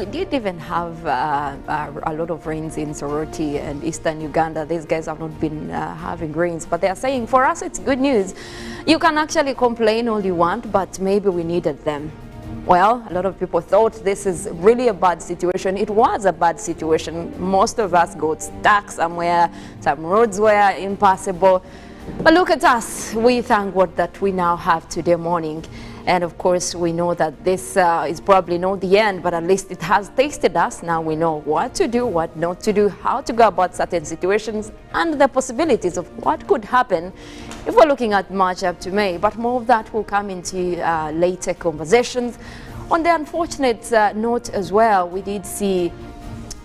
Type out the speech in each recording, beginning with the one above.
we did even have a lot of rains in Soroti and eastern Uganda. These guys have not been having rains, but they are saying for us it's good news. You can actually complain all you want, but maybe we needed them. Well, a lot of people thought this is really a bad situation. It was a bad situation. Most of us got stuck somewhere. Some roads were impassable. But look at us. We thank God that we now have today morning. And of course, we know that this is probably not the end, but at least it has tasted us. Now we know what to do, what not to do, how to go about certain situations, and the possibilities of what could happen if we're looking at March up to May. But more of that will come into later conversations. On the unfortunate note as well, we did see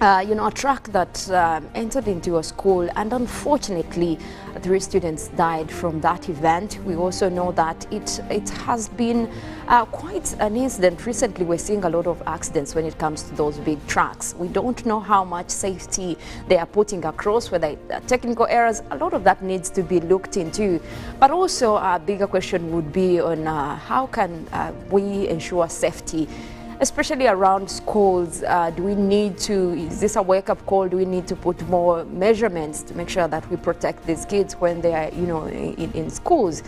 a truck that entered into a school, and unfortunately 3 students died from that event. We also know that it has been quite an incident. Recently we're seeing a lot of accidents when it comes to those big trucks. We don't know how much safety they are putting across, whether technical errors. A lot of that needs to be looked into. But also a bigger question would be on how can we ensure safety, especially around schools. Do we need to, is this a wake-up call? Do we need to put more measurements to make sure that we protect these kids when they are, in schools?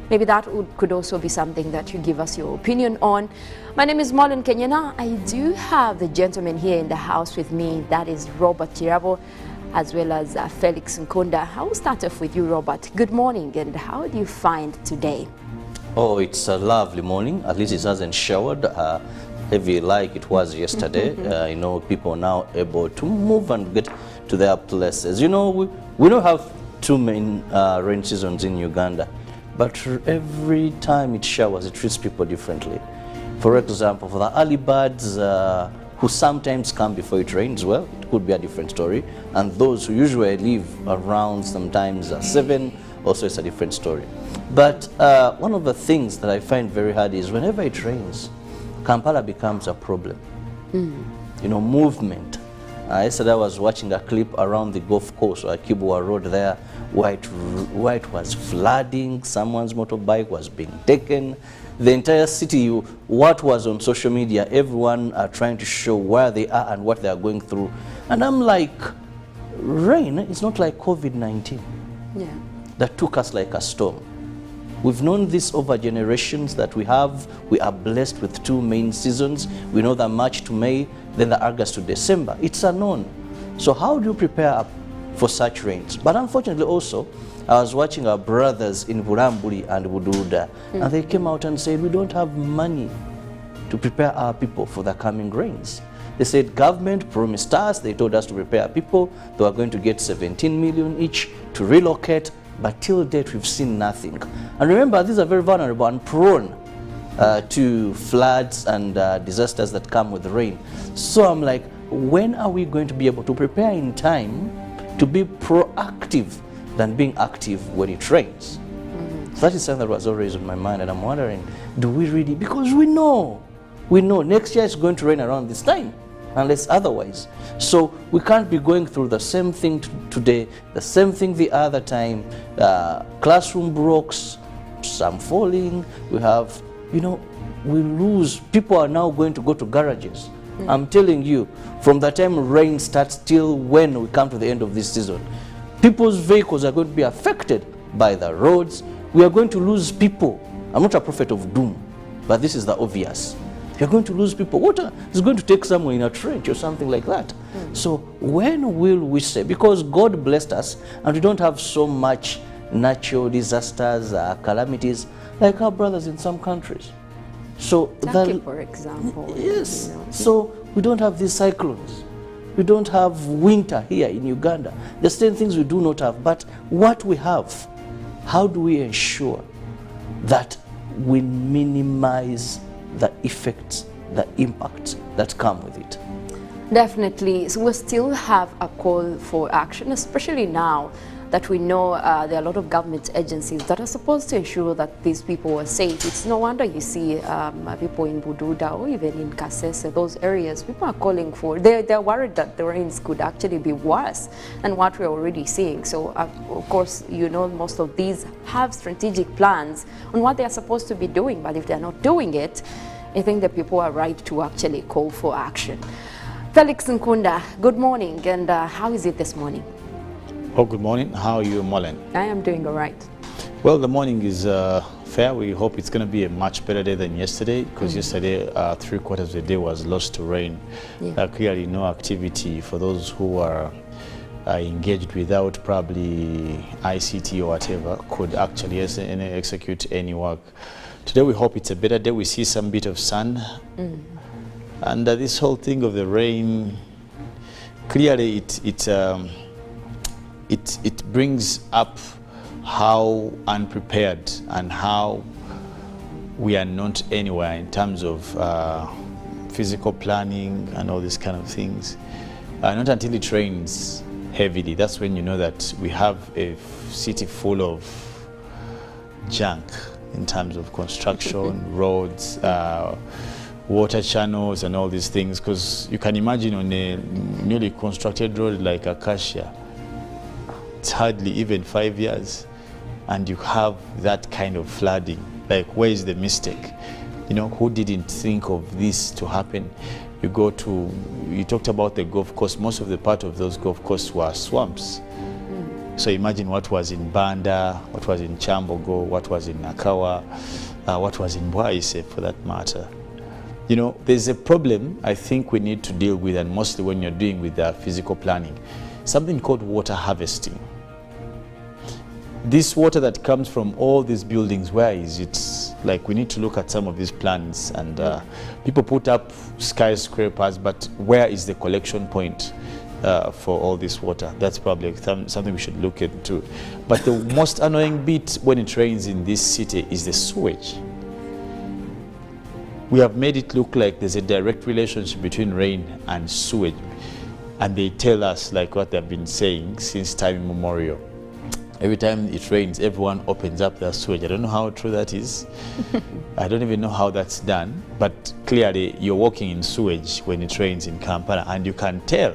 Maybe that could also be something that you give us your opinion on. My name is Marlon Kenyana. I do have the gentleman here in the house with me. That is Robert Chirabo, as well as Felix Nkunda. I will start off with you, Robert. Good morning, and how do you find today? Oh, it's a lovely morning. At least it hasn't showered heavy like it was yesterday. People are now able to move and get to their places. We don't have 2 main rain seasons in Uganda, but every time it showers, it treats people differently. For example, for the early birds who sometimes come before it rains, well, it could be a different story. And those who usually live around sometimes 7, also it's a different story. But one of the things that I find very hard is whenever it rains, Kampala becomes a problem. Movement. Yesterday I was watching a clip around the golf course or Kibwa Road there, where it was flooding, someone's motorbike was being taken. The entire city, what was on social media, everyone are trying to show where they are and what they are going through. And I'm like, rain is not like COVID-19 that took us like a storm. We've known this over generations that we are blessed with 2 main seasons. We know the March to May, then the August to December. It's unknown. So how do you prepare for such rains? But unfortunately also, I was watching our brothers in Buramburi and Bududa, and they came out and said, we don't have money to prepare our people for the coming rains. They said government promised us, they told us to prepare our people. They were going to get 17 million each to relocate. But till date, we've seen nothing. And remember, these are very vulnerable and prone to floods and disasters that come with rain. So I'm like, when are we going to be able to prepare in time to be proactive than being active when it rains? So that is something that was always on my mind, and I'm wondering, do we really? Because we know next year it's going to rain around this time, unless otherwise. So we can't be going through the same thing today, the same thing the other time. Classroom blocks, some falling. We have, we lose. People are now going to go to garages. I'm telling you, from the time rain starts till when we come to the end of this season, people's vehicles are going to be affected by the roads. We are going to lose people. I'm not a prophet of doom, but this is the obvious. You're going to lose people. Water is going to take someone in a trench or something like that. So when will we say, because God blessed us and we don't have so much natural disasters, calamities like our brothers in some countries. So Turkey, for example. Yes. So we don't have these cyclones. We don't have winter here in Uganda. The same things we do not have. But what we have, how do we ensure that we minimize the effects, the impacts that come with it? Definitely. So we still have a call for action, especially now that we know there are a lot of government agencies that are supposed to ensure that these people are safe. It's no wonder you see people in Bududa or even in Kasese, those areas, people are calling for, they're worried that the rains could actually be worse than what we're already seeing. So of course, most of these have strategic plans on what they're supposed to be doing, but if they're not doing it, I think the people are right to actually call for action. Felix Nkunda, good morning, and how is it this morning? Oh, good morning. How are you, Molen? I am doing all right. Well, the morning is fair. We hope it's going to be a much better day than yesterday, because yesterday 3/4 of the day was lost to rain. Yeah. Clearly no activity for those who are engaged without probably ICT or whatever could actually execute any work. Today we hope it's a better day. We see some bit of sun. And this whole thing of the rain, clearly it brings up how unprepared and how we are not anywhere in terms of physical planning and all these kind of things. Not until it rains heavily, that's when you know that we have a city full of junk in terms of construction, roads, water channels and all these things, because you can imagine on a newly constructed road like Acacia, it's hardly even 5 years, and you have that kind of flooding. Like, where is the mistake? You know, who didn't think of this to happen? You talked about the Gulf Coast. Most of the part of those Gulf Coasts were swamps. So imagine what was in Banda, what was in Chambogo, what was in Nakawa, what was in Bwaise for that matter. You know, there's a problem I think we need to deal with, and mostly when you're doing with physical planning, something called water harvesting. This water that comes from all these buildings, where is it? Like, we need to look at some of these plans, and people put up skyscrapers, but where is the collection point for all this water? That's probably something we should look into. But the most annoying bit when it rains in this city is the sewage. We have made it look like there's a direct relationship between rain and sewage. And they tell us, like what they've been saying since time immemorial, every time it rains, everyone opens up their sewage. I don't know how true that is. I don't even know how that's done. But clearly, you're walking in sewage when it rains in Kampala, and you can tell.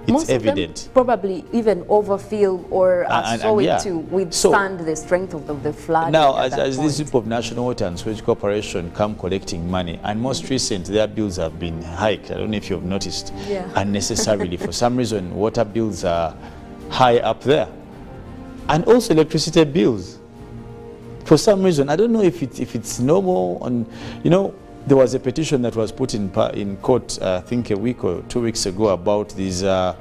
It's Most evident. Of them probably even overfill or are so yeah. to withstand the strength of the flood. Now, as this group of National Water and Sewage Corporation come collecting money, and most recent, their bills have been hiked. I don't know if you've noticed, unnecessarily. For some reason, water bills are high up there. And also electricity bills. For some reason, I don't know if it's normal. You know, there was a petition that was put in court, I think a week or 2 weeks ago, about these the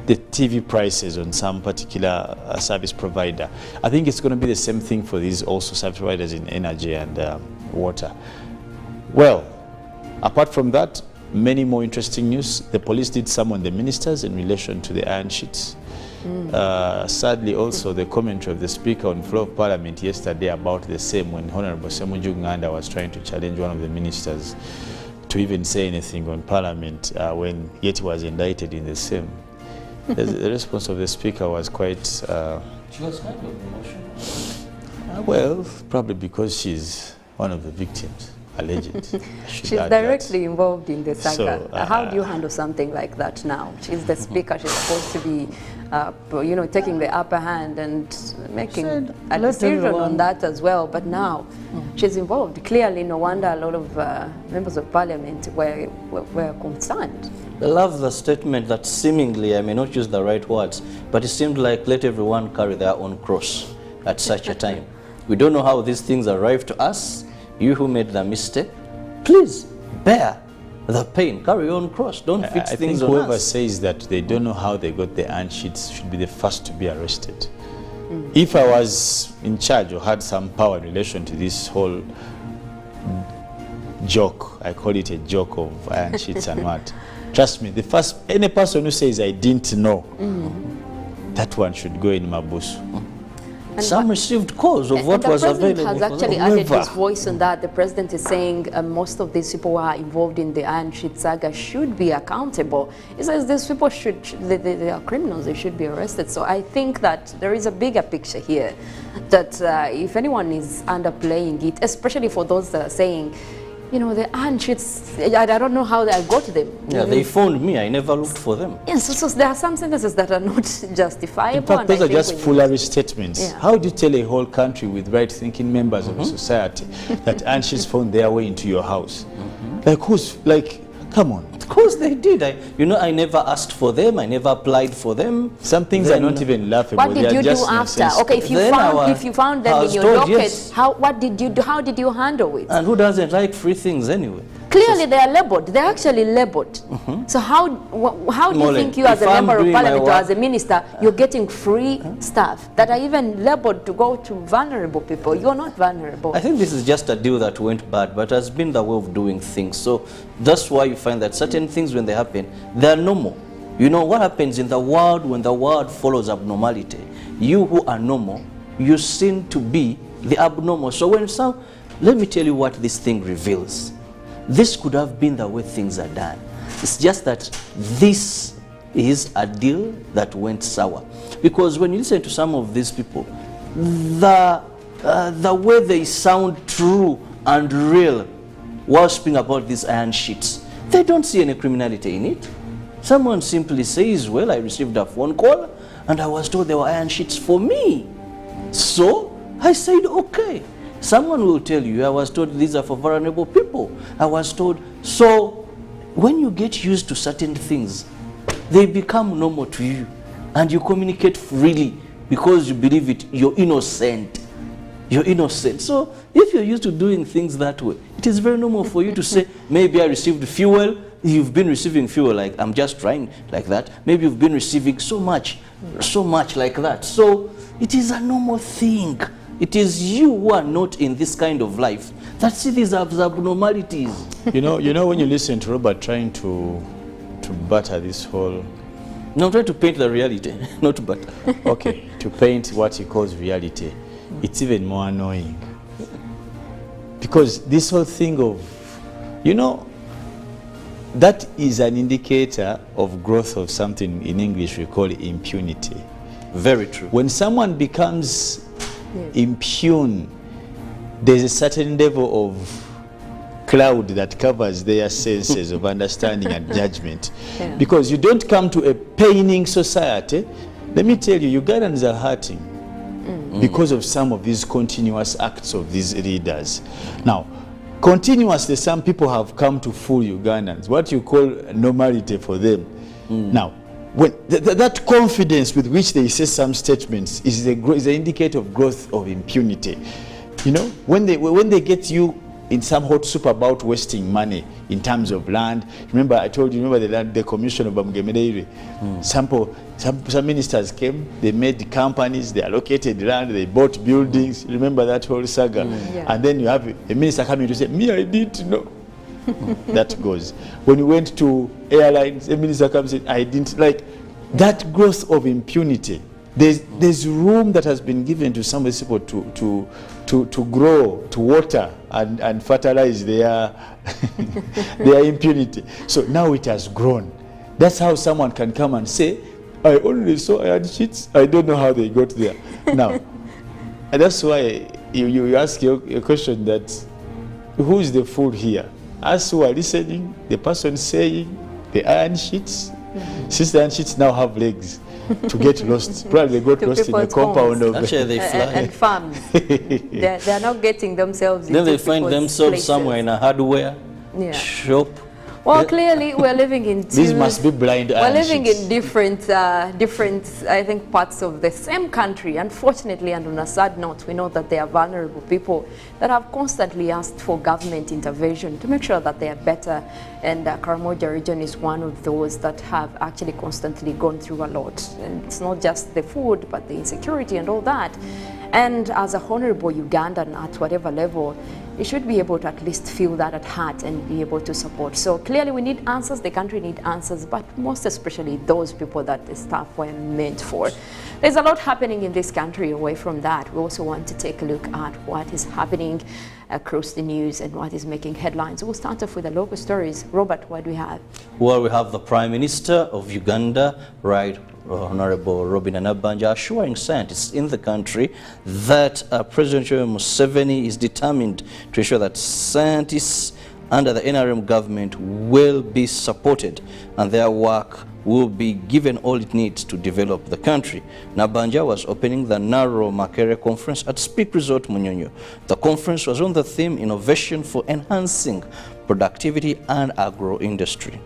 TV prices on some particular service provider. I think it's going to be the same thing for these also service providers in energy and water. Well, apart from that, many more interesting news. The police did summon the ministers in relation to the iron sheets. Sadly, also the commentary of the Speaker on floor of Parliament yesterday about the same, when Honorable Uganda was trying to challenge one of the ministers to even say anything on Parliament when yet he was indicted in the same. The response of the Speaker was quite... She was kind of emotional. Well, probably because she's one of the victims. Alleged. She's directly involved in the saga. So, how do you handle something like that now? She's the Speaker. She's supposed to be, you know, taking the upper hand and making a decision on that as well. But now she's involved. Clearly, no wonder a lot of members of Parliament were concerned. I love the statement that seemingly, I may not use the right words, but it seemed like let everyone carry their own cross at such a time. We don't know how these things arrive to us. You who made the mistake, please bear the pain. Carry your own cross. Don't fix things on us. Whoever says that they don't know how they got the iron sheets should be the first to be arrested. If I was in charge or had some power in relation to this whole joke, I call it a joke of iron sheets and what, trust me, any person who says I didn't know, that one should go in Mabusu. And some received calls of what was available. The president has actually added his voice on that. The president is saying most of these people who are involved in the iron sheet saga should be accountable. He says these people they are criminals, they should be arrested. So I think that there is a bigger picture here, that if anyone is underplaying it, especially for those that are saying, you know, the iron sheets, I don't know how I got them. Yeah, they phoned me. I never looked for them. Yes, so there are some sentences that are not justifiable. In fact, those are just foolery statements. Yeah. How do you tell a whole country with right-thinking members of a society that iron sheets found their way into your house? Like, come on. Of course they did. I never asked for them. I never applied for them. Some things Then are not even laughable. What They did are you do just after? nonsensical. Okay, if you found I them in was your told, docket, yes. what did you do? How did you handle it? And who doesn't like free things anyway? Clearly, they are labeled. They're actually labeled. So how do you Molly, think you, as a if I'm member of doing my parliament or work- as a minister, you're getting free stuff that are even labeled to go to vulnerable people? You're not vulnerable. I think this is just a deal that went bad, but has been the way of doing things. So that's why you find that certain things, when they happen, they are normal. You know what happens in the world when the world follows abnormality? You who are normal, you seem to be the abnormal. So when let me tell you what this thing reveals. This could have been the way things are done. It's just that this is a deal that went sour. Because when you listen to some of these people, the way they sound true and real while speaking about these iron sheets, they don't see any criminality in it. Someone simply says, well, I received a phone call and I was told there were iron sheets for me. So I said, okay. Someone will tell you, I was told these are for vulnerable people. I was told. So when you get used to certain things, they become normal to you and you communicate freely because you believe it. You're innocent. You're innocent. So if you're used to doing things that way, it is very normal for you to say, maybe I received fuel. You've been receiving fuel, like I'm just trying like that. Maybe you've been receiving so much like that. So it is a normal thing. It is you who are not in this kind of life that see these as abnormalities. You know, when you listen to Robert trying to butter this whole... No, I'm trying to paint the reality, not butter. Okay, to paint what he calls reality, it's even more annoying. Because this whole thing of, that is an indicator of growth of something in English we call impunity. Very true. When someone becomes impune, there's a certain level of cloud that covers their senses of understanding and judgment. Yeah. Because you don't come to a paining society. Let me tell you, Ugandans are hurting because of some of these continuous acts of these leaders. Now, continuously, some people have come to fool Ugandans, what you call normality for them. Now, when that confidence with which they say some statements is an indicator of growth of impunity. When they get you in some hot soup about wasting money in terms of land. I told you, the commission of Bamugemereire. Some ministers came, they made companies, they allocated land, they bought buildings. Remember that whole saga? Yeah. And then you have a minister coming to say, me, I didn't know. That goes. When you went to airlines, a minister comes and said, I didn't. Like that growth of impunity. There's room that has been given to some of these people to grow, to water and fertilize their their impunity. So now it has grown. That's how someone can come and say, I only saw iron sheets. I don't know how they got there. Now, and that's why you ask your question that who is the fool here? Us who are listening, the person saying the iron sheets, since the iron sheets now have legs to get lost. Probably they got To lost in a people's compound homes. of Actually, they fly. and farms. They're not getting themselves Then into they find people's themselves places. somewhere in a hardware shop. Well, clearly we're living in These must be blind We're iron living sheets. in different, I think, parts of the same country. Unfortunately, and on a sad note, we know that there are vulnerable people that have constantly asked for government intervention to make sure that they are better. And Karamoja region is one of those that have actually constantly gone through a lot. And it's not just the food, but the insecurity and all that. And as a honorable Ugandan at whatever level, you should be able to at least feel that at heart and be able to support. So clearly we need answers, the country needs answers, but most especially those people that the staff were meant for. There's a lot happening in this country. Away from that, we also want to take a look at what is happening across the news and what is making headlines. We'll start off with the local stories. Robert, what do we have? Well, we have the Prime Minister of Uganda, right, Honorable Robin Nabbanja, assuring scientists in the country that President Museveni is determined to ensure that scientists under the NRM government will be supported and their work will be given all it needs to develop the country. Nabbanja was opening the Naro Makere conference at Speak Resort Munyonyo. The conference was on the theme Innovation for Enhancing Productivity and Agro-Industry.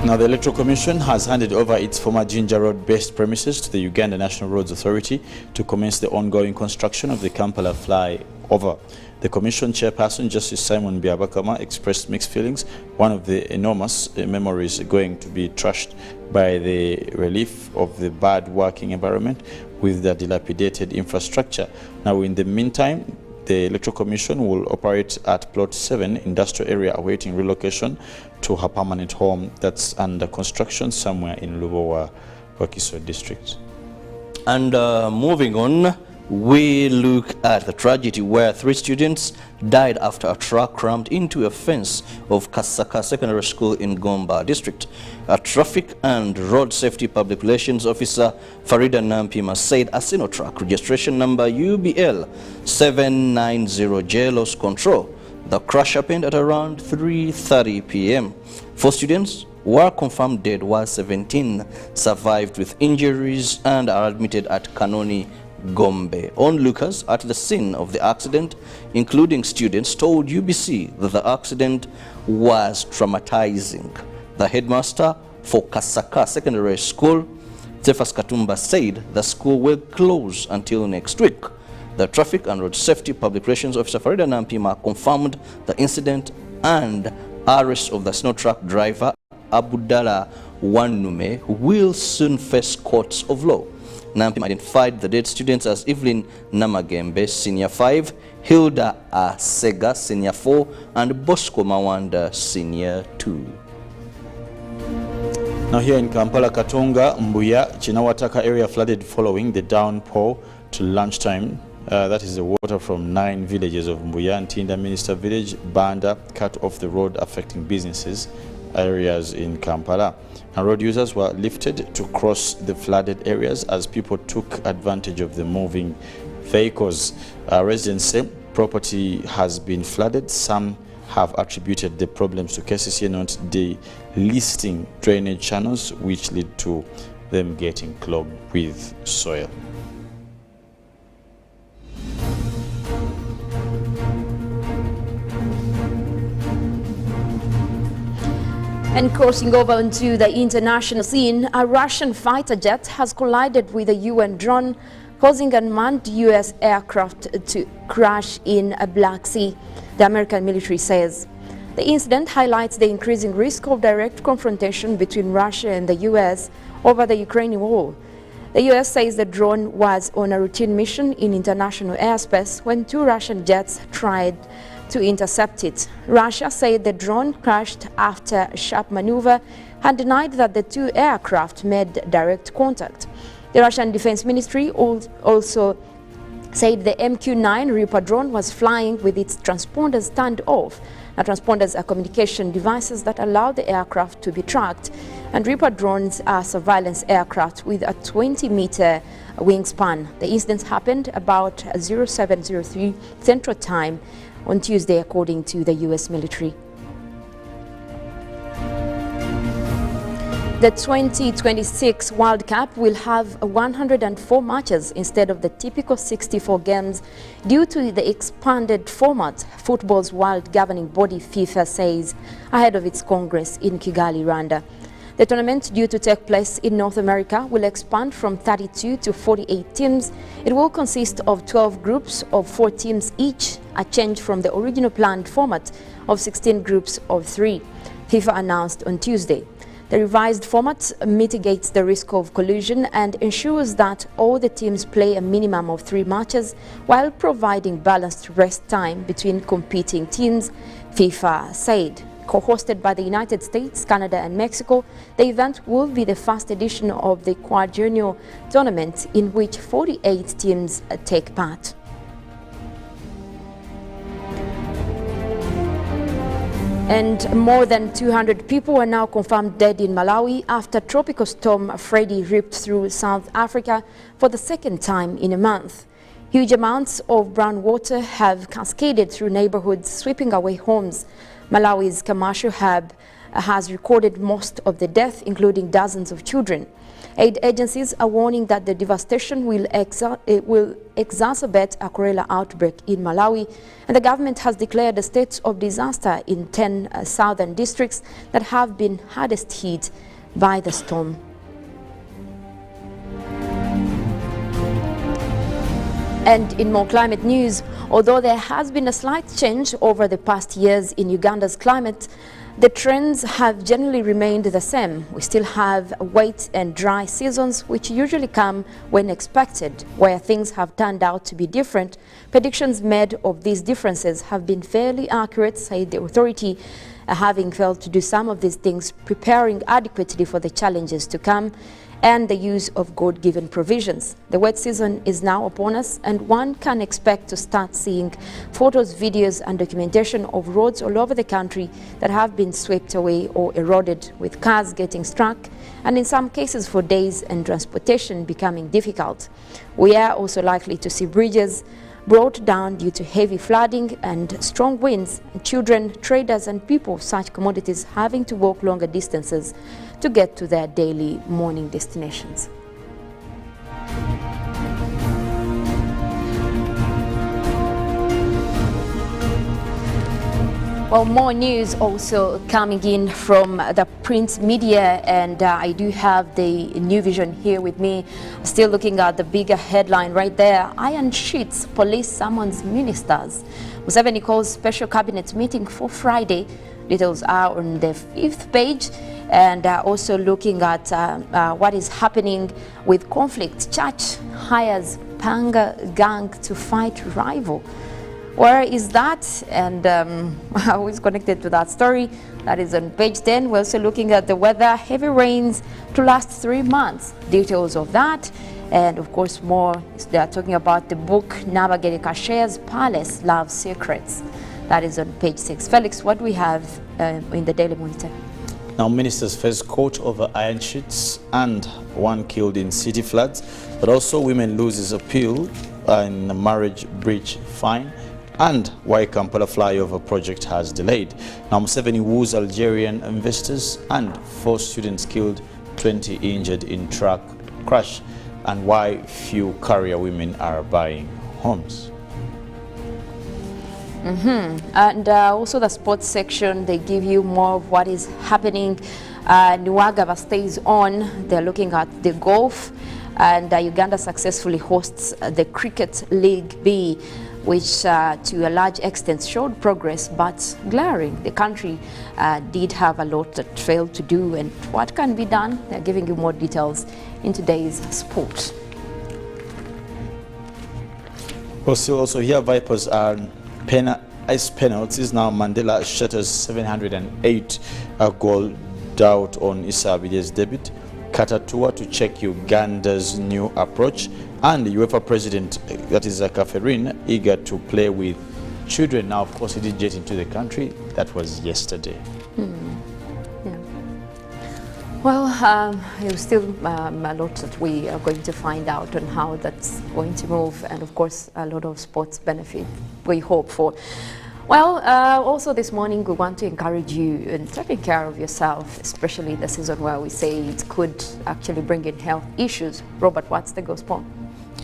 Now, the Electoral Commission has handed over its former Jinja Road-based premises to the Uganda National Roads Authority to commence the ongoing construction of the Kampala flyover. The Commission chairperson, Justice Simon Byabakama, expressed mixed feelings. One of the enormous memories going to be trashed by the relief of the bad working environment with the dilapidated infrastructure. Now, in the meantime, the Electoral Commission will operate at Plot 7 industrial area awaiting relocation to her permanent home that's under construction somewhere in Lubowa, Wakiso district. And moving on, we look at the tragedy where 3 students died after a truck rammed into a fence of Kasaka Secondary School in Gomba district. A traffic and road safety public relations officer, Farida Nampima, said a Sino truck registration number UBL 790J lost control. The crash happened at around 3:30 p.m. 4 students were confirmed dead while 17 survived with injuries and are admitted at Kanoni Gombe. Onlookers at the scene of the accident, including students, told UBC that the accident was traumatizing. The headmaster for Kasaka Secondary School, Tefas Katumba, said the school will close until next week. The Traffic and Road Safety Public Relations Officer Farida Nampima confirmed the incident and arrest of the snow truck driver Abudala Wanume, who will soon face courts of law. Nampima identified the dead students as Evelyn Namagembe, Senior 5, Hilda Asega, Senior 4, and Bosco Mawanda, Senior 2. Now here in Kampala, Katonga, Mbuya, Chinawataka area flooded following the downpour to lunchtime. That is the water from 9 villages of Mbuya and Tinda Minister Village, Banda, cut off the road affecting businesses areas in Kampala. And road users were lifted to cross the flooded areas as people took advantage of the moving vehicles. Residents say property has been flooded. Some have attributed the problems to KCC not delisting drainage channels, which lead to them getting clogged with soil. And crossing over onto the international scene, a Russian fighter jet has collided with a UN drone, causing an unmanned US aircraft to crash in a Black Sea, the American military says. The incident highlights the increasing risk of direct confrontation between Russia and the US over the Ukrainian war. The US says the drone was on a routine mission in international airspace when 2 Russian jets tried to intercept it. Russia said the drone crashed after a sharp maneuver and denied that the 2 aircraft made direct contact. The Russian Defense Ministry also said the MQ-9 Reaper drone was flying with its transponders turned off. Now, transponders are communication devices that allow the aircraft to be tracked, and Reaper drones are surveillance aircraft with a 20-meter wingspan. The incident happened about 0703 Central Time on Tuesday, according to the US military. The 2026 World Cup will have 104 matches instead of the typical 64 games due to the expanded format, football's world governing body FIFA says, ahead of its Congress in Kigali, Rwanda. The tournament, due to take place in North America, will expand from 32 to 48 teams. It will consist of 12 groups of 4 teams each, a change from the original planned format of 16 groups of 3, FIFA announced on Tuesday. The revised format mitigates the risk of collusion and ensures that all the teams play a minimum of 3 matches while providing balanced rest time between competing teams, FIFA said. Co-hosted by the United States, Canada and Mexico, the event will be the first edition of the quadrennial tournament in which 48 teams take part. And more than 200 people are now confirmed dead in Malawi after Tropical Storm Freddy ripped through South Africa for the 2nd time in a month. Huge amounts of brown water have cascaded through neighborhoods, sweeping away homes. Malawi's commercial hub has recorded most of the death, including dozens of children. Aid agencies are warning that the devastation will exacerbate a cholera outbreak in Malawi, and the government has declared a state of disaster in 10 southern districts that have been hardest hit by the storm. And in more climate news, although there has been a slight change over the past years in Uganda's climate, the trends have generally remained the same. We still have wet and dry seasons, which usually come when expected. Where things have turned out to be different, predictions made of these differences have been fairly accurate, said the authority, having failed to do some of these things, preparing adequately for the challenges to come, and the use of God-given provisions. The wet season is now upon us, and one can expect to start seeing photos, videos and documentation of roads all over the country that have been swept away or eroded, with cars getting stuck and in some cases for days and transportation becoming difficult. We are also likely to see bridges brought down due to heavy flooding and strong winds, and children, traders and people of such commodities having to walk longer distances to get to their daily morning destinations. Well, more news also coming in from the print media, and I do have the New Vision here with me. Still looking at the bigger headline right there. Iron sheets, police summons ministers. Museveni calls special cabinet meeting for Friday. Details are on the 5th page, and also looking at what is happening with conflict. Church hires Panga gang to fight rival. Where is that? And how is connected to that story? That is on page 10. We're also looking at the weather, heavy rains to last 3 months. Details of that. And of course more, they are talking about the book Nabagereka Kashe's Palace, Love Secrets. That is on page 6. Felix, what do we have in the Daily Monitor? Now, ministers face court over iron sheets and one killed in city floods, but also women loses appeal in a marriage breach fine, and why Kampala flyover project has delayed. Now, Museveni woos Algerian investors, and 4 students killed, 20 injured in truck crash, and why few career women are buying homes. And also the sports section, they give you more of what is happening. Nuwagaba stays on. They're looking at the golf, and Uganda successfully hosts the Cricket League B, which to a large extent showed progress, but glaring. The country did have a lot that failed to do, and what can be done. They're giving you more details in today's sport. We'll still also here, Vipers are ice penalties. Now Mandela shatters 708 goal doubt on Issa Abiye's debut. Katatua to check Uganda's new approach, and the UEFA president, that is Kaferin, eager to play with children. Now, of course, he did get into the country. That was yesterday. Yeah. Well, there's still a lot that we are going to find out on how that's going to move, and of course, a lot of sports benefit we hope for. Well, also this morning we want to encourage you in taking care of yourself, especially the season where we say it could actually bring in health issues. Robert, what's the gospel?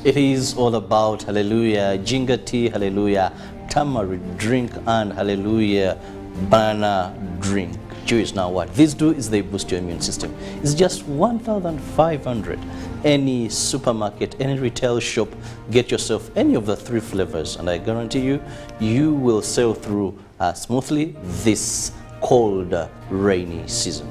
It is all about, hallelujah, ginger tea, hallelujah, tamarind drink, and hallelujah, banana drink. Choose now what these do is they boost your immune system. It's just 1,500. Any supermarket, any retail shop, get yourself any of the 3 flavors, and I guarantee you, you will sail through smoothly this cold, rainy season.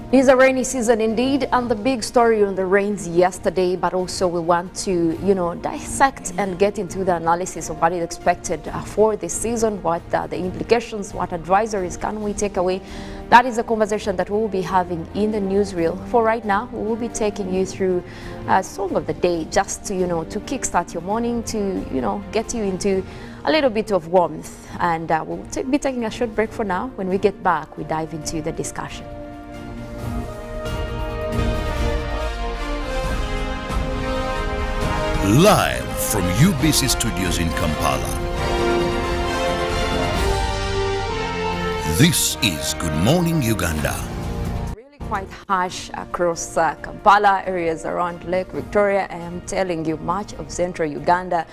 It is a rainy season indeed, and the big story on the rains yesterday, but also we want to, dissect and get into the analysis of what is expected for this season, what the implications, what advisories can we take away. That is a conversation that we will be having in the newsreel. For right now, we will be taking you through a song of the day, just to, to kickstart your morning, to, get you into a little bit of warmth. And we'll be taking a short break for now. When we get back, we dive into the discussion. Live from UBC Studios in Kampala. This is Good Morning Uganda. Really quite harsh across Kampala, areas around Lake Victoria. I am telling you, much of central Uganda.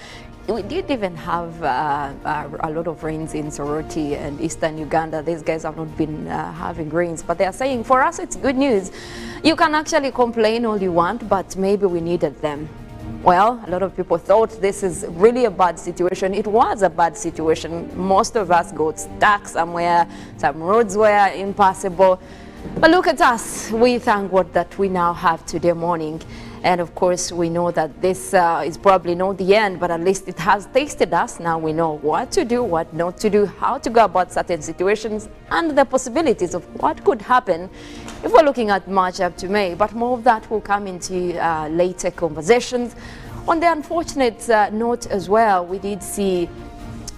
We did even have a lot of rains in Soroti and eastern Uganda. These guys have not been having rains, but they are saying for us it's good news. You can actually complain all you want, but maybe we needed them. Well, a lot of people thought this is really a bad situation. It was a bad situation. Most of us got stuck somewhere. Some roads were impassable. But look at us. We thank God that we now have today morning. And of course, we know that this is probably not the end, but at least it has tasted us. Now we know what to do, what not to do, how to go about certain situations, and the possibilities of what could happen if we're looking at March up to May. But more of that will come into later conversations. On the unfortunate note as well, we did see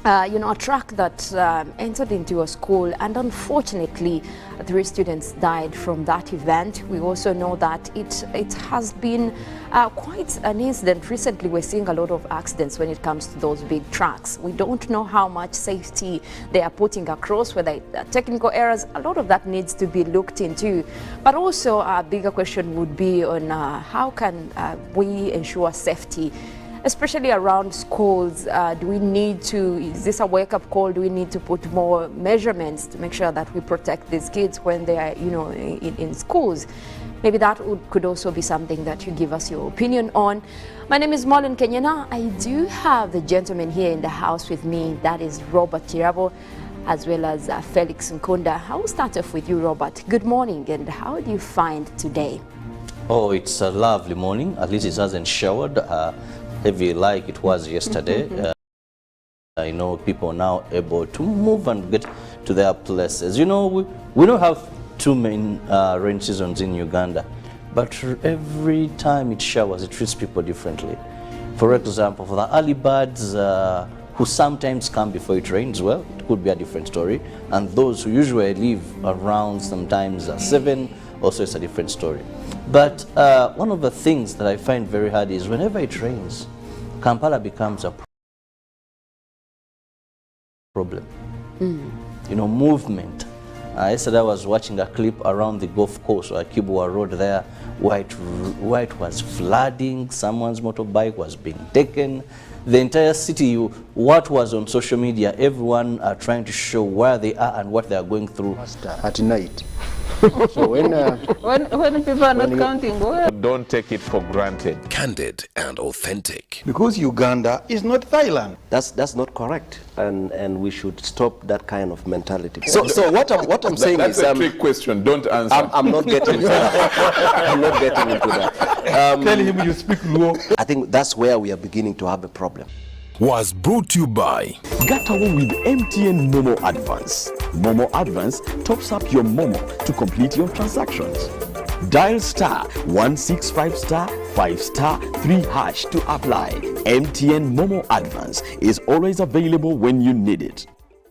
a truck that entered into a school, and unfortunately 3 students died from that event. We also know that it has been quite an incident. Recently we're seeing a lot of accidents when it comes to those big trucks. We don't know how much safety they are putting across, whether technical errors. A lot of that needs to be looked into, but also a bigger question would be on how can we ensure safety, especially around schools. Do we need to, is this a wake-up call? Do we need to put more measurements to make sure that we protect these kids when they are, in schools? Maybe that could also be something that you give us your opinion on. My name is Marlon Kenyana. I do have the gentleman here in the house with me. That is Robert Chirabo, as well as Felix Nkunda. I will start off with you, Robert. Good morning, and how do you find today? Oh, it's a lovely morning. At least it hasn't showered heavy like it was yesterday. I know people are now able to move and get to their places. We don't have 2 main rain seasons in Uganda, but every time it showers, it treats people differently. For example, for the early birds who sometimes come before it rains, well, it could be a different story. And those who usually live around sometimes 7, also it's a different story. But one of the things that I find very hard is whenever it rains, Kampala becomes a problem. Movement. Yesterday I was watching a clip around the golf course, or Kibwa Road there, where it was flooding, someone's motorbike was being taken. The entire city, what was on social media, everyone are trying to show where they are and what they are going through. At night. So when people are not counting, don't take it for granted. Candid and authentic. Because Uganda is not Thailand. That's not correct, and we should stop that kind of mentality. So what I'm saying that's is a trick question. Don't answer. I'm not getting into that. I'm not getting into that. Tell him you speak low. I think that's where we are beginning to have a problem. Was brought to you by Get away with MTN Momo Advance. Momo Advance tops up your Momo to complete your transactions. Dial *165*5*3# to apply. MTN Momo Advance is always available when you need it.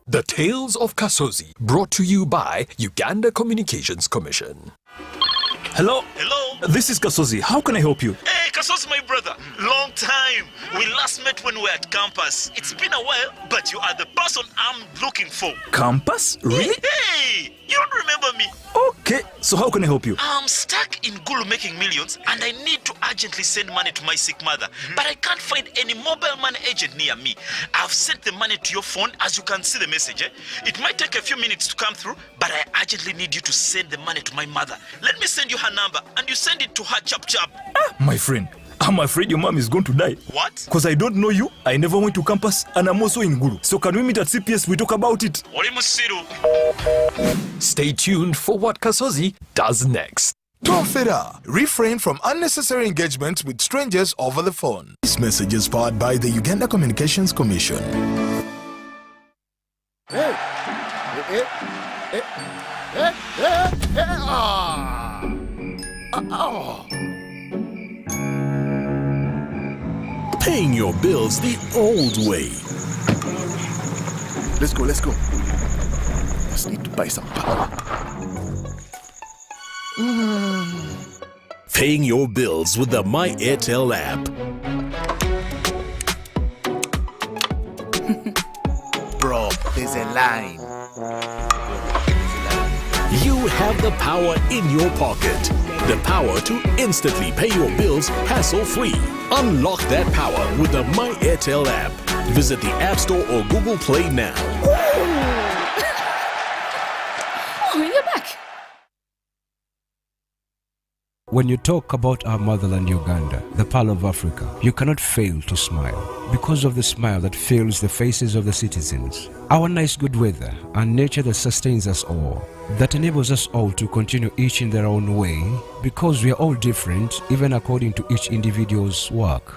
The Tales of Kasozi, brought to you by Uganda Communications Commission. Hello? Hello? This is Kasozi. How can I help you? Hey, Kasozi, my brother. Long time. We last met when we were at campus. It's been a while, but you are the person I'm looking for. Campus? Really? Hey, you don't remember me? Okay, so how can I help you? I'm stuck in Gulu making millions, and I need to urgently send money to my sick mother. But I can't find any mobile money agent near me. I've sent the money to your phone, as you can see the message. It might take a few minutes to come through, but I urgently need you to send the money to my mother. Let me send you her number, and you send it to her chap. My friend, I'm afraid your mom is going to die. What? Because I don't know you, I never went to campus, and I'm also in Gulu. So can we meet at CPS, we talk about it? Stay tuned for what Kasozi does next. Tofera. Refrain from unnecessary engagements with strangers over the phone. This message is powered by the Uganda Communications Commission. paying your bills the old way. Let's go. Just need to buy some power. Paying your bills with the My Airtel app. Bro, there's a line. You have the power in your pocket. The power to instantly pay your bills hassle-free. Unlock that power with the My Airtel app. Visit the App Store or Google Play now. Oh, you're back. When you talk about our motherland Uganda, the Pearl of Africa, you cannot fail to smile because of the smile that fills the faces of the citizens. Our nice good weather and nature that sustains us all, that enables us all to continue each in their own way because we are all different even according to each individual's work.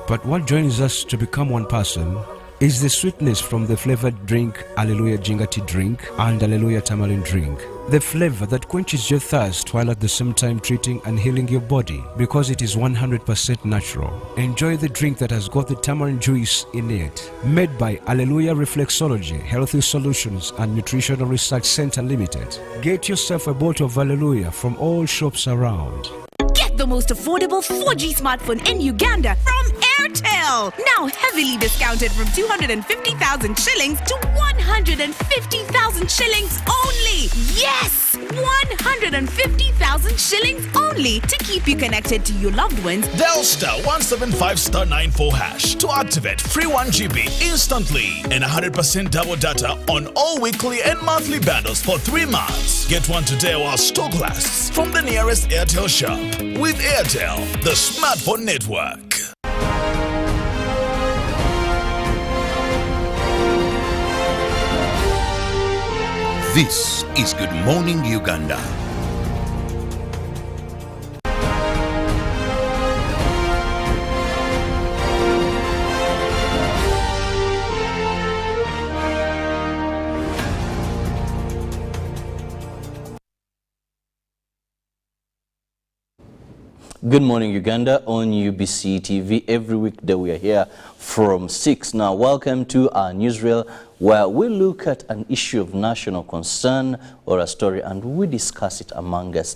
But what joins us to become one person is the sweetness from the flavored drink Alleluia Jingati drink and Alleluia Tamarind drink. The flavor that quenches your thirst while at the same time treating and healing your body because it is 100% natural. Enjoy the drink that has got the tamarind juice in it. Made by Alleluia Reflexology, Healthy Solutions and Nutritional Research Center Limited. Get yourself a bottle of Alleluia from all shops around. Get the most affordable 4G smartphone in Uganda from Airtel. Now heavily discounted from 250,000 shillings to 150,000 shillings only. Yes, 150,000 shillings only to keep you connected to your loved ones. Dial *175*94# to activate free 1 GB instantly and 100% double data on all weekly and monthly bundles for 3 months. Get one today while stock lasts from the nearest Airtel shop. With Airtel, the smartphone network. This is Good Morning Uganda. Good morning, Uganda on UBC TV. Every weekday we are here from 6. Now, welcome to our newsreel where we look at an issue of national concern or a story and we discuss it among us.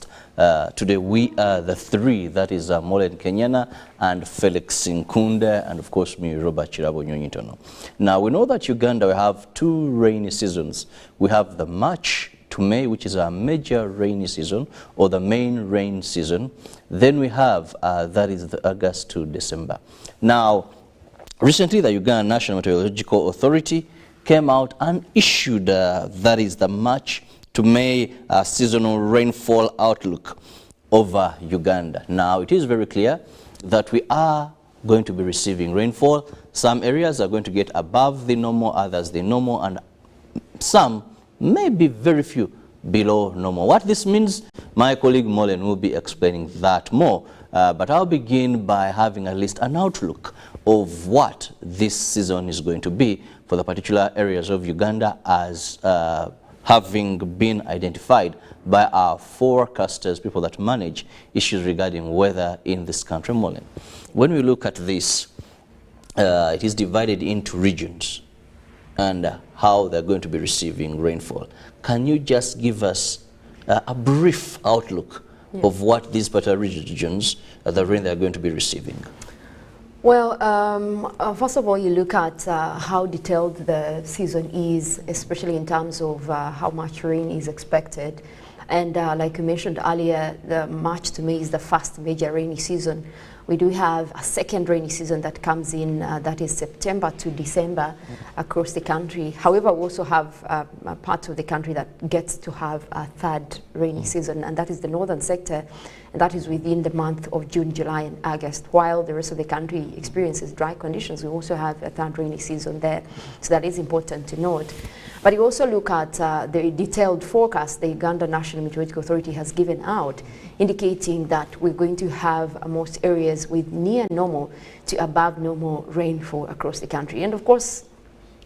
Today we are the three, that is Molen Kenyana and Felix Nkunde and of course me, Robert Chirabo Nyonyitono. Now, we know that Uganda we have 2 rainy seasons. We have the March to May, which is our major rainy season or the main rain season. Then we have, that is the August to December. Now, recently the Uganda National Meteorological Authority came out and issued, that is the March to May seasonal rainfall outlook over Uganda. Now, it is very clear that we are going to be receiving rainfall. Some areas are going to get above the normal, others the normal, and some maybe very few below normal. What this means, my colleague Molen will be explaining that more, but I'll begin by having at least an outlook of what this season is going to be for the particular areas of Uganda as having been identified by our forecasters, people that manage issues regarding weather in this country. Molen, when we look at this, it is divided into regions and how they're going to be receiving rainfall. Can you just give us a brief outlook of what these particular regions, the rain they're going to be receiving? Well, first of all, you look at how detailed the season is, especially in terms of how much rain is expected. And like you mentioned earlier, the March to May is the first major rainy season. We do have a second rainy season that comes in, that is September to December across the country. However, we also have parts of the country that gets to have a third rainy season, and that is the northern sector, and that is within the month of June, July, and August. While the rest of the country experiences dry conditions, we also have a third rainy season there. So that is important to note. But you also look at the detailed forecast the Uganda National Meteorological Authority has given out, indicating that we're going to have most areas with near normal to above normal rainfall across the country. And of course,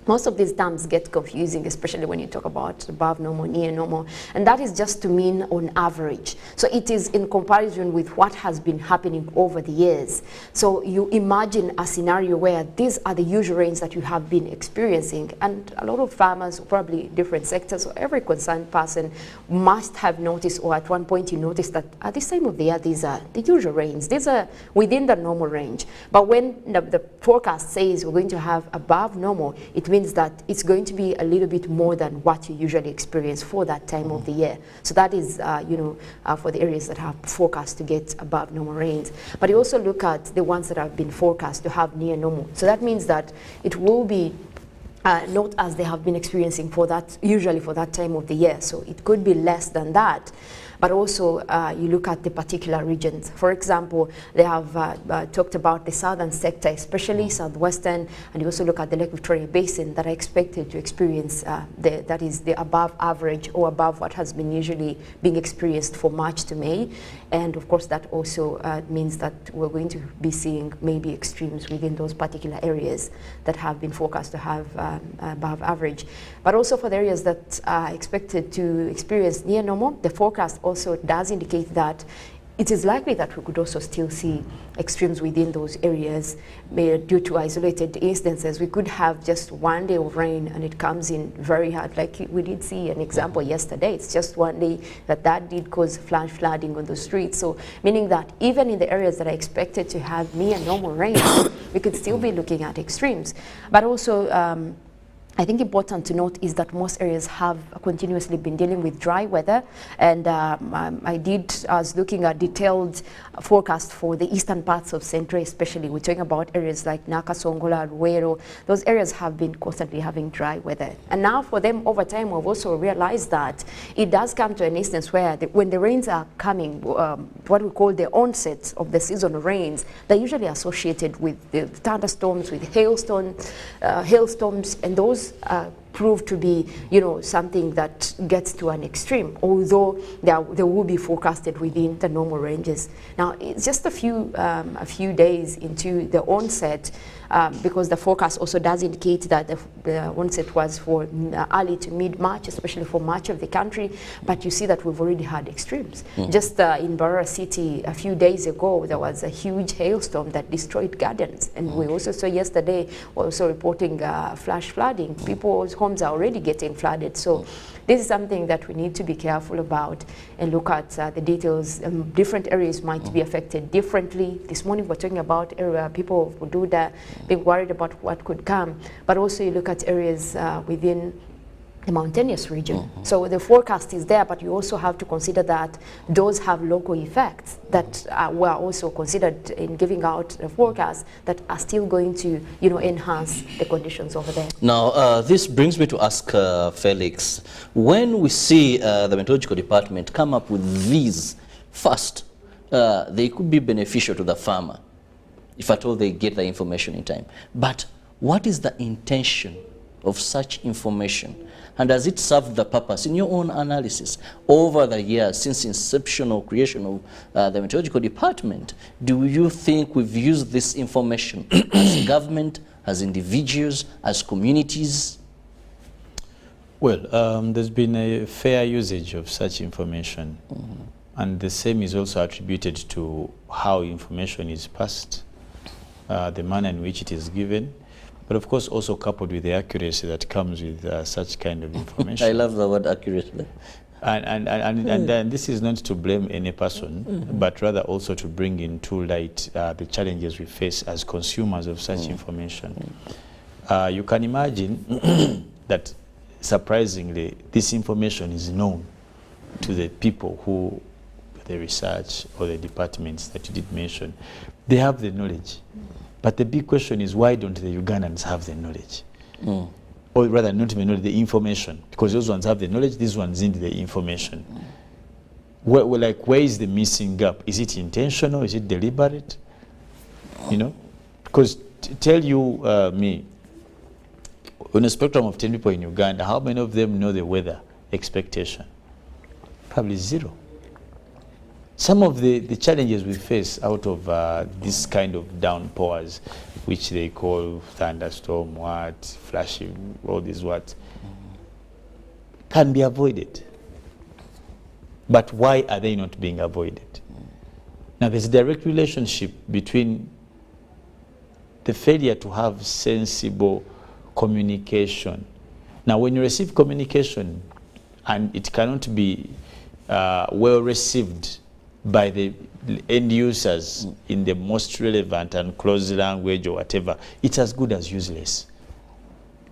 most of these terms get confusing, especially when you talk about above normal, near normal, and that is just to mean on average. So it is in comparison with what has been happening over the years. So you imagine a scenario where these are the usual rains that you have been experiencing, and a lot of farmers, probably different sectors, so every concerned person must have noticed, or at one point you noticed that at this time of the year, these are the usual rains. These are within the normal range. But when the forecast says we're going to have above normal, it means that it's going to be a little bit more than what you usually experience for that time of the year. So that is, for the areas that have forecast to get above normal rains. But you also look at the ones that have been forecast to have near normal. So that means that it will be not as they have been experiencing usually for that time of the year. So it could be less than that. But also you look at the particular regions. For example, they have talked about the southern sector, especially southwestern, and you also look at the Lake Victoria Basin that are expected to experience that is the above average or above what has been usually being experienced for March to May. And of course that also means that we're going to be seeing maybe extremes within those particular areas that have been forecast to have above average. But also for the areas that are expected to experience near normal, the forecast also does indicate that it is likely that we could also still see extremes within those areas due to isolated instances. We could have just one day of rain and it comes in very hard, like we did see an example yesterday. It's just one day that did cause flooding on the streets. So meaning that even in the areas that are expected to have near normal rain, we could still be looking at extremes. But also, I think important to note is that most areas have continuously been dealing with dry weather, and I was looking at detailed forecast for the eastern parts of Central, especially. We're talking about areas like Nakasongola, Ruero. Those areas have been constantly having dry weather. And now for them over time, we've also realized that it does come to an instance where when the rains are coming, what we call the onset of the seasonal rains, they're usually associated with the thunderstorms, with hailstones, and those prove to be, something that gets to an extreme, although they will be forecasted within the normal ranges. Now, it's just a few days into the onset, because the forecast also does indicate that the onset was for early to mid-March, especially for much of the country, but you see that we've already had extremes. Just in Barara City a few days ago, there was a huge hailstorm that destroyed gardens, and we also saw yesterday, also reporting flash flooding. People's homes are already getting flooded. So this is something that we need to be careful about and look at the details. Different areas might be affected differently. This morning we're talking about people who do that, being worried about what could come, but also you look at areas within the mountainous region. So the forecast is there, but you also have to consider that those have local effects that were also considered in giving out the forecast that are still going to, enhance the conditions over there. Now, this brings me to ask Felix, when we see the Meteorological Department come up with these first, they could be beneficial to the farmer, if at all they get the information in time. But what is the intention of such information? And does it serve the purpose? In your own analysis, over the years, since inception or creation of the Meteorological Department, do you think we've used this information as government, as individuals, as communities? Well, there's been a fair usage of such information. And the same is also attributed to how information is passed, the manner in which it is given, but of course also coupled with the accuracy that comes with such kind of information. I love the word accuracy. And this is not to blame any person, but rather also to bring into light the challenges we face as consumers of such information. You can imagine that, surprisingly, this information is known to the people who, the research or the departments that you did mention. They have the knowledge. But the big question is, why don't the Ugandans have the knowledge? Or rather, not even knowledge, the information. Because those ones have the knowledge, these ones need the information. Where is the missing gap? Is it intentional? Is it deliberate? Because tell you me, on a spectrum of 10 people in Uganda, how many of them know the weather expectation? Probably zero. Some of the challenges we face out of this kind of downpours, which they call thunderstorm, flashing, all these can be avoided. But why are they not being avoided? Now, there's a direct relationship between the failure to have sensible communication. Now, when you receive communication and it cannot be well received by the end users in the most relevant and close language or whatever, it's as good as useless.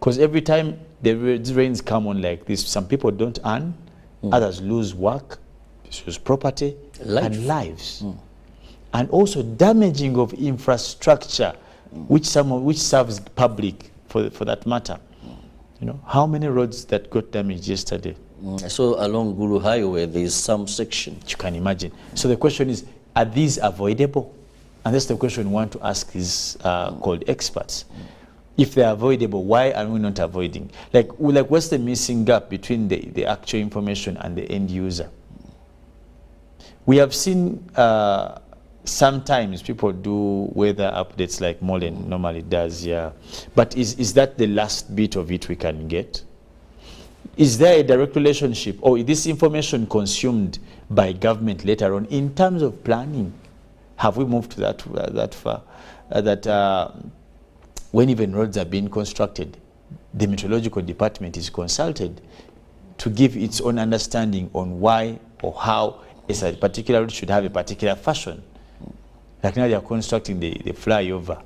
Because every time the rains come on like this, some people don't earn, others lose work, lose property, and lives. And also damaging of infrastructure, which serves public for that matter. You know, how many roads that got damaged yesterday? I saw along Gulu Highway, there is some section. You can imagine. So the question is, are these avoidable? And that's the question we want to ask these called experts. If they're avoidable, why are we not avoiding? Like what's the missing gap between the actual information and the end user? We have seen sometimes people do weather updates like Molen normally does, yeah. But is that the last bit of it we can get? Is there a direct relationship, or is this information consumed by government later on in terms of planning? Have we moved to that far? When even roads are being constructed, the meteorological department is consulted to give its own understanding on why or how a particular road should have a particular fashion. Like now they are constructing the flyover.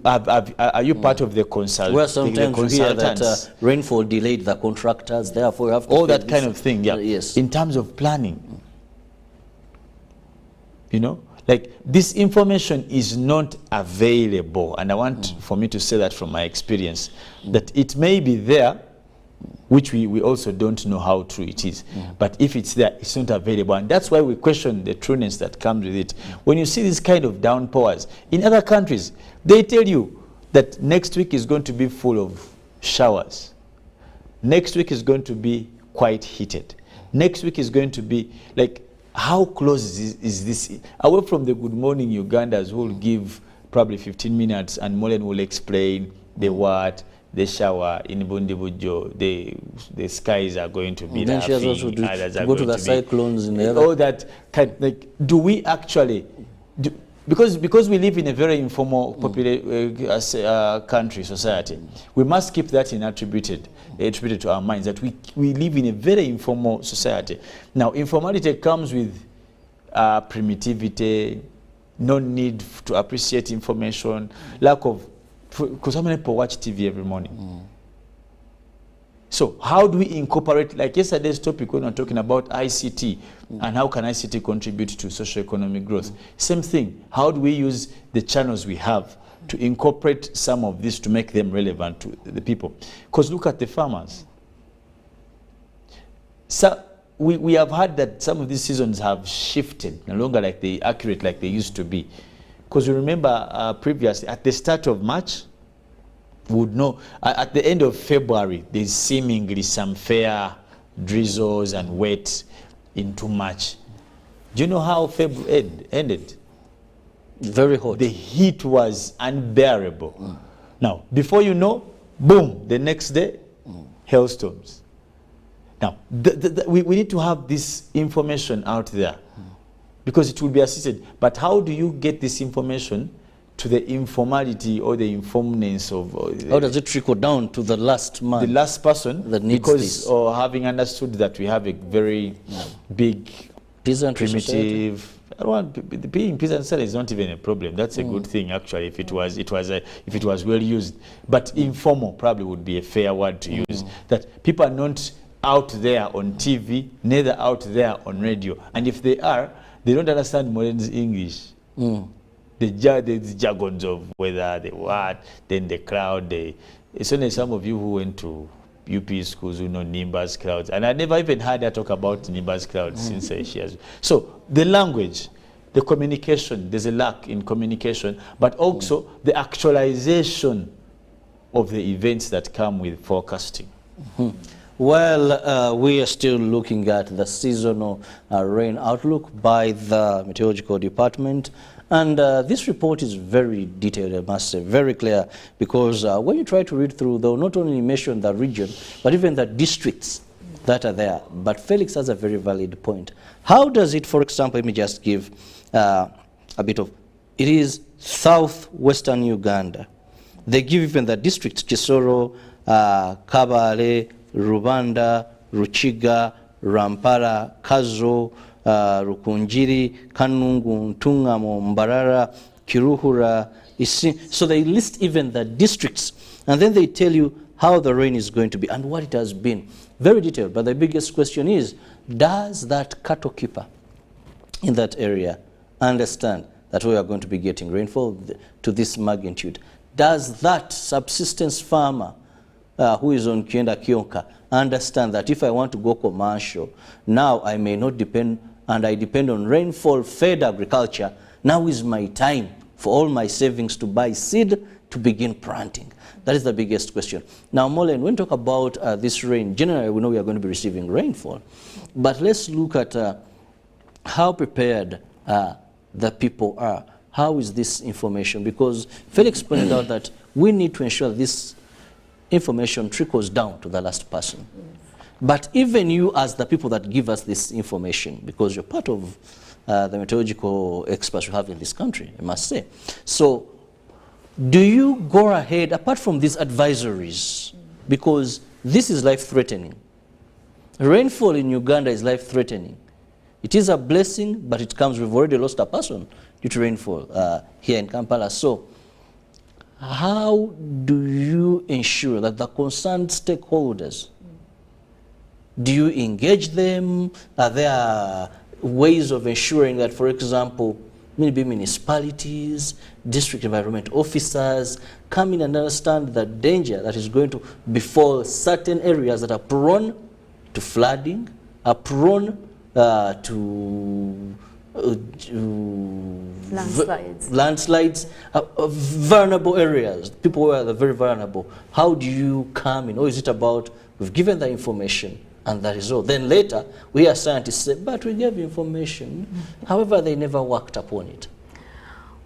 Are you part of the consult? Well, sometimes we hear that rainfall delayed the contractors, therefore you have to all that kind of thing, yeah. Yes. In terms of planning, you know, like this information is not available, and I want for me to say that from my experience, that it may be there, which we also don't know how true it is. But if it's there, it's not available. And that's why we question the trueness that comes with it. When you see this kind of downpours, in other countries, they tell you that next week is going to be full of showers. Next week is going to be quite heated. Next week is going to be like, how close is this? Away from the Good Morning Ugandans who will give probably 15 minutes and Molen will explain the what, the shower in Bundibujo, the skies are going to be then laughing, also others are go going to the cyclones in the all that kind, like, do we actually because we live in a very informal country, society, we must keep that attributed to our minds, that we live in a very informal society. Now, informality comes with primitivity, no need to appreciate information, lack of, because how many people watch TV every morning? So how do we incorporate, like yesterday's topic when we were talking about ICT and how can ICT contribute to socio-economic growth? Same thing, how do we use the channels we have to incorporate some of this to make them relevant to the people? Because look at the farmers. So we have heard that some of these seasons have shifted, no longer like they accurate like they used to be. Because you remember previously, at the start of March, we would know, at the end of February, there's seemingly some fair drizzles and wet into March. Do you know how February ended? Very hot. The heat was unbearable. Now, before you know, boom, the next day, hailstorms. Now, we need to have this information out there because it will be assisted. But how do you get this information to the informality or the informedness of... how does it trickle down to the last man? The last person that needs because, this. Or having understood that we have a very big, peasant primitive... society. I don't want, being peasant society is not even a problem. That's a good thing, actually, if it was well used. But informal probably would be a fair word to use. That people are not out there on TV, neither out there on radio. And if they are, they don't understand modern English. The jargons of weather, the what, then the crowd. It's only some of you who went to UP schools who know Nimbus clouds. And I never even heard her talk about Nimbus clouds since she has. So the language, the communication, there's a lack in communication, but also the actualization of the events that come with forecasting. Well, we are still looking at the seasonal rain outlook by the Meteorological Department. And this report is very detailed, I must say, very clear, because when you try to read through, they'll not only mention the region, but even the districts that are there. But Felix has a very valid point. How does it, for example, let me just give a bit of, it is southwestern Uganda. They give even the districts, Kisoro, Kabale, Rubanda, Ruchiga, Rampara, Kazo, Rukunjiri, Kanungu, Ntungamo, Mbarara, Kiruhura, Isi. So they list even the districts And then they tell you how the rain is going to be and what it has been. Very detailed, but the biggest question is, does that cattle keeper in that area understand that we are going to be getting rainfall to this magnitude? Does that subsistence farmer who is on Kienda Kionka understand that if I want to go commercial, now I may not depend, and I depend on rainfall-fed agriculture, now is my time for all my savings to buy seed to begin planting? That is the biggest question. Now, Molen, when we talk about this rain, generally we know we are going to be receiving rainfall, but let's look at how prepared the people are. How is this information? Because Felix pointed out that we need to ensure this information trickles down to the last person. But even you as the people that give us this information, because you're part of the meteorological experts we have in this country, I must say. So do you go ahead, apart from these advisories, because this is life-threatening. Rainfall in Uganda is life-threatening. It is a blessing, but it comes, we've already lost a person due to rainfall here in Kampala. So how do you ensure that the concerned stakeholders, do you engage them? Are there ways of ensuring that, for example, maybe municipalities, district environment officers come in and understand the danger that is going to befall certain areas that are prone to flooding, are prone to landslides, vulnerable areas, people who are very vulnerable? How do you come in? Or is it about, we've given the information and that is all? Then later, we as scientists say, but we gave information. However, they never worked upon it.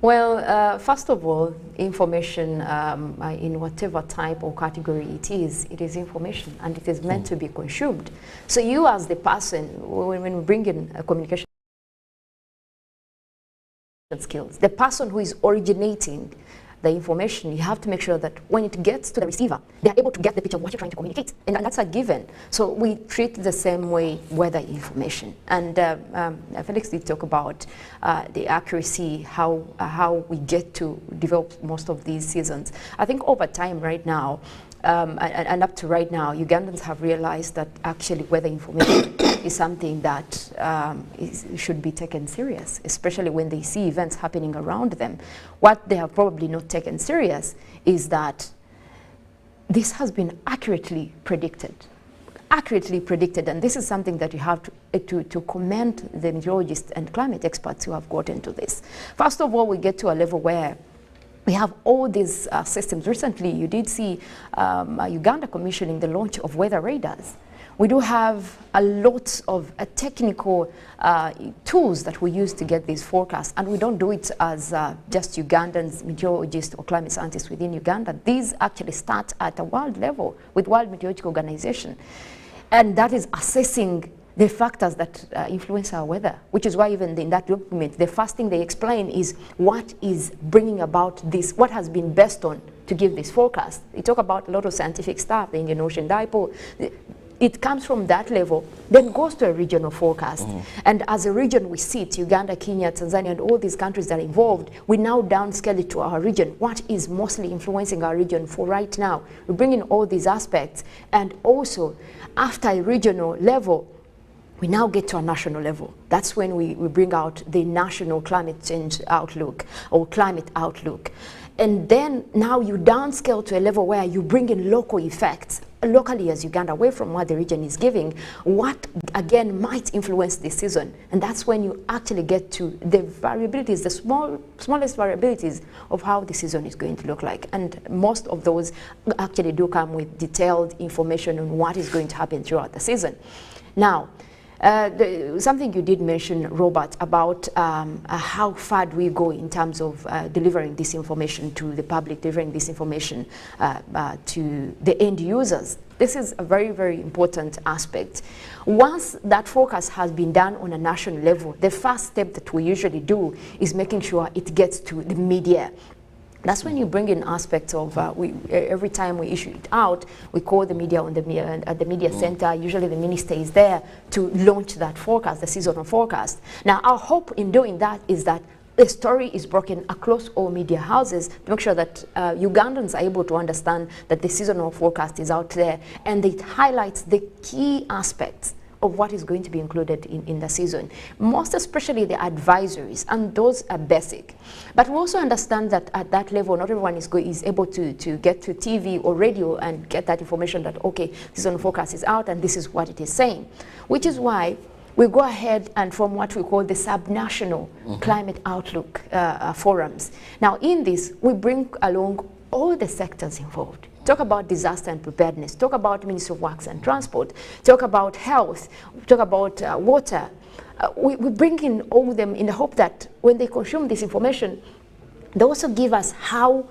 Well, first of all, information in whatever type or category it is information, and it is meant to be consumed. So you as the person, when we bring in a communication skills, the person who is originating the information, you have to make sure that when it gets to the receiver, they're able to get the picture of what you're trying to communicate. And that's a given. So we treat the same way weather information. And Felix did talk about the accuracy, how we get to develop most of these seasons. I think over time right now, and up to right now, Ugandans have realized that actually weather information is something that should be taken serious, especially when they see events happening around them. What they have probably not taken serious is that this has been accurately predicted, and this is something that you have to commend the meteorologists and climate experts who have gotten to this. First of all, we get to a level where we have all these systems. Recently, you did see Uganda commissioning the launch of weather radars. We do have a lot of technical tools that we use to get these forecasts, and we don't do it as just Ugandans, meteorologists or climate scientists within Uganda. These actually start at a world level with World Meteorological Organization, and that is assessing the factors that influence our weather, which is why even in that document, the first thing they explain is what is bringing about this, what has been based on to give this forecast. They talk about a lot of scientific stuff, the Indian Ocean Dipole. It comes from that level, then goes to a regional forecast. And as a region, we sit, Uganda, Kenya, Tanzania, and all these countries that are involved, we now downscale it to our region. What is mostly influencing our region for right now? We bring in all these aspects, and also after a regional level, we now get to a national level. That's when we bring out the national climate change outlook or climate outlook. And then now you downscale to a level where you bring in local effects, locally as Uganda, away from what the region is giving, what again might influence this season. And that's when you actually get to the variabilities, the smallest variabilities of how the season is going to look like. And most of those actually do come with detailed information on what is going to happen throughout the season. Now, something you did mention, Robert, about how far do we go in terms of delivering this information to the public, delivering this information to the end users. This is a very, very important aspect. Once that forecast has been done on a national level, the first step that we usually do is making sure it gets to the media. That's when you bring in aspects of, every time we issue it out, we call the media at the media center. Usually the minister is there to launch that forecast, the seasonal forecast. Now, our hope in doing that is that the story is broken across all media houses to make sure that Ugandans are able to understand that the seasonal forecast is out there, and it highlights the key aspects of what is going to be included in the season, most especially the advisories, and those are basic. But we also understand that at that level, not everyone is able to get to TV or radio and get that information that, okay, seasonal forecast is out and this is what it is saying, which is why we go ahead and form what we call the subnational climate outlook forums. Now in this, we bring along all the sectors involved. Talk about disaster and preparedness, talk about Ministry of Works and Transport, talk about health, talk about water. We bring in all of them in the hope that when they consume this information, they also give us how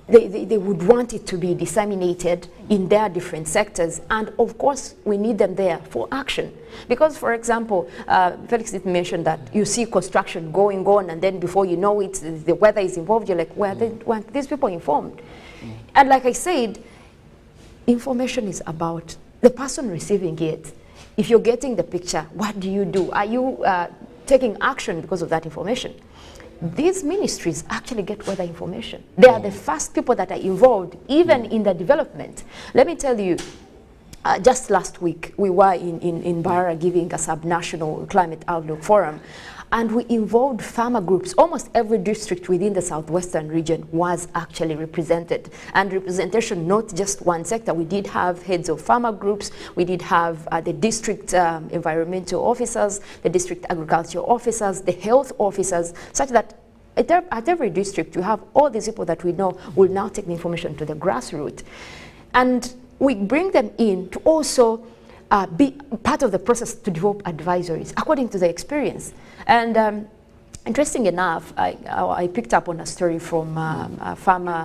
they would want it to be disseminated in their different sectors. And of course, we need them there for action. Because, for example, Felix did mention that you see construction going on, and then before you know it, the weather is involved. You're like, well, weren't these people informed? And like I said, information is about the person receiving it. If you're getting the picture, what do you do? Are you taking action because of that information? These ministries actually get weather information. They are the first people that are involved, even in the development. Let me tell you, just last week, we were in Barra giving a subnational climate outlook forum, and we involved farmer groups. Almost every district within the southwestern region was actually represented. And representation, not just one sector. We did have heads of farmer groups. We did have the district environmental officers, the district agricultural officers, the health officers, such that at every district you have all these people that we know will now take the information to the grassroots. And we bring them in to also be part of the process to develop advisories according to the experience. And interesting enough, I picked up on a story from a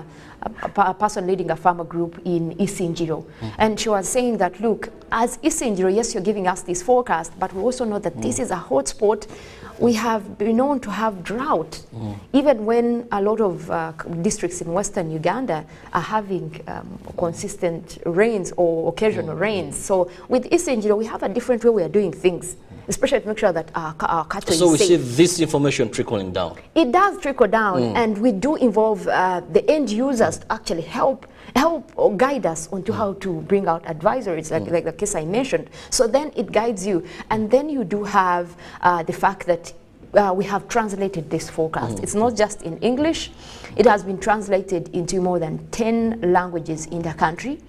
person leading a farmer group in Isinjiro. And she was saying that, look, as Isinjiro, yes, you're giving us this forecast, but we also know that this is a hotspot. We have been known to have drought, even when a lot of districts in western Uganda are having consistent rains or occasional rains. So with Isinjiro, we have a different way we are doing things, especially to make sure that our cattle is safe. So we see this information trickling down. It does trickle down, and we do involve the end users to actually help or guide us onto how to bring out advisories, like the case I mentioned. So then it guides you, and then you do have the fact that we have translated this forecast. It's not just in English. It has been translated into more than 10 languages in the country.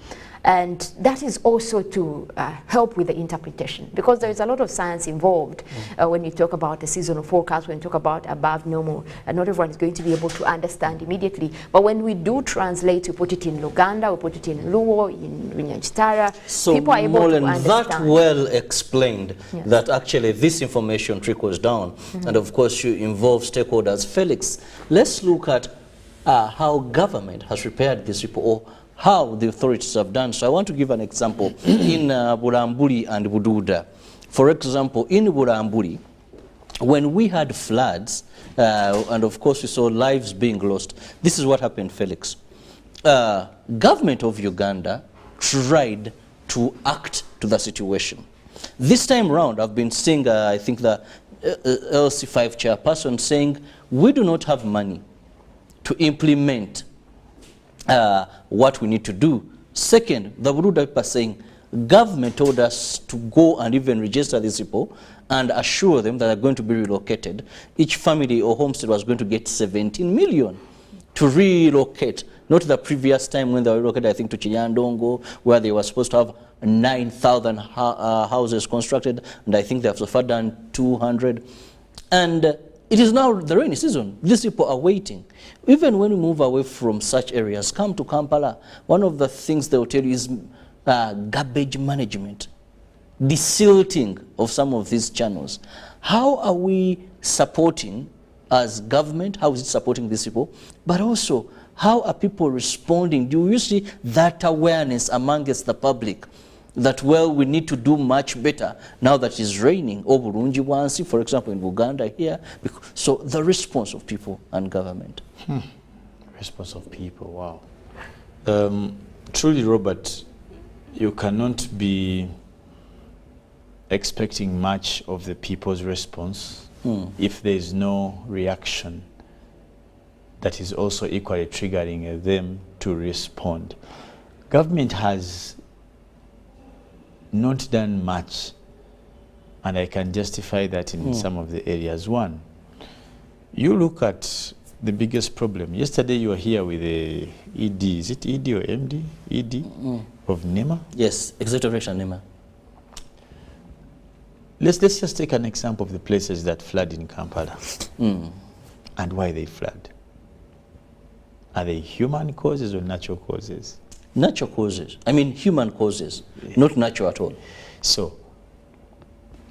And that is also to help with the interpretation, because there is a lot of science involved when you talk about the seasonal forecast, when you talk about above normal, and not everyone is going to be able to understand immediately. But when we do translate, we put it in Luganda, we put it in Luo, in Runyanchitara, so people are able to understand. That well explained that actually this information trickles down, and of course you involve stakeholders. Felix, let's look at how government has prepared this report, or how the authorities have done. So I want to give an example in Bulambuli and Bududa. For example, in Bulambuli, when we had floods, and of course we saw lives being lost, this is what happened, Felix. Government of Uganda tried to act to the situation. This time round, I've been seeing, I think the LC5 chairperson saying, we do not have money to implement what we need to do. Second, the Buruda people saying, government told us to go and even register these people and assure them that they're going to be relocated. Each family or homestead was going to get 17 million to relocate. Not the previous time when they were relocated, I think, to Chinyandongo, where they were supposed to have 9,000 houses constructed, and I think they have so far done 200. And it is now the rainy season. These people are waiting. Even when we move away from such areas, come to Kampala, one of the things they will tell you is garbage management, desilting of some of these channels. How are we supporting as government? How is it supporting these people? But also, how are people responding? Do you see that awareness amongst the public that, well, we need to do much better now that it's raining? Or Burunji Wansi, for example, in Uganda here. So the response of people and government. Response of people, wow. Truly, Robert, you cannot be expecting much of the people's response if there is no reaction that is also equally triggering them to respond. Government has not done much, and I can justify that in some of the areas. One, you look at the biggest problem. Yesterday you were here with the ED, is it ED or MD? ED of NEMA? Yes, Executive Director NEMA. Let's just take an example of the places that flood in Kampala and why they flood. Are they human causes or natural causes? Natural causes. I mean human causes, not natural at all. So,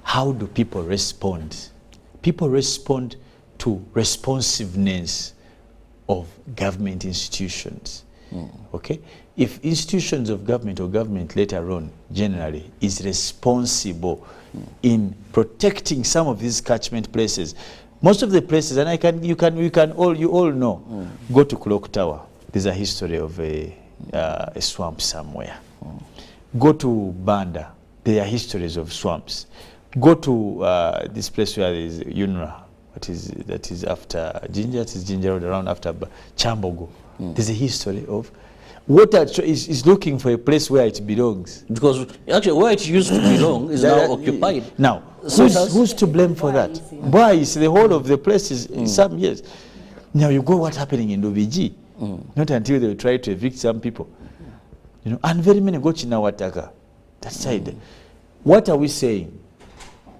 how do people respond? People respond to responsiveness of government institutions. Okay? If institutions of government or government later on generally is responsible in protecting some of these catchment places, most of the places, and you all know, go to Clock Tower. There's a history of a swamp somewhere. Go to Banda. There are histories of swamps. Go to this place where there is UNRA. That is after Ginger. It is Ginger Road, around after Chambogo. There's a history of water is looking for a place where it belongs. Because actually where it used to belong is now occupied. Now, who's to blame for that? Why is the whole of the place is in some years? Now you go what's happening in Lubiji. Not until they try to evict some people. You know, and very many go Chinawataka. That side. What are we saying?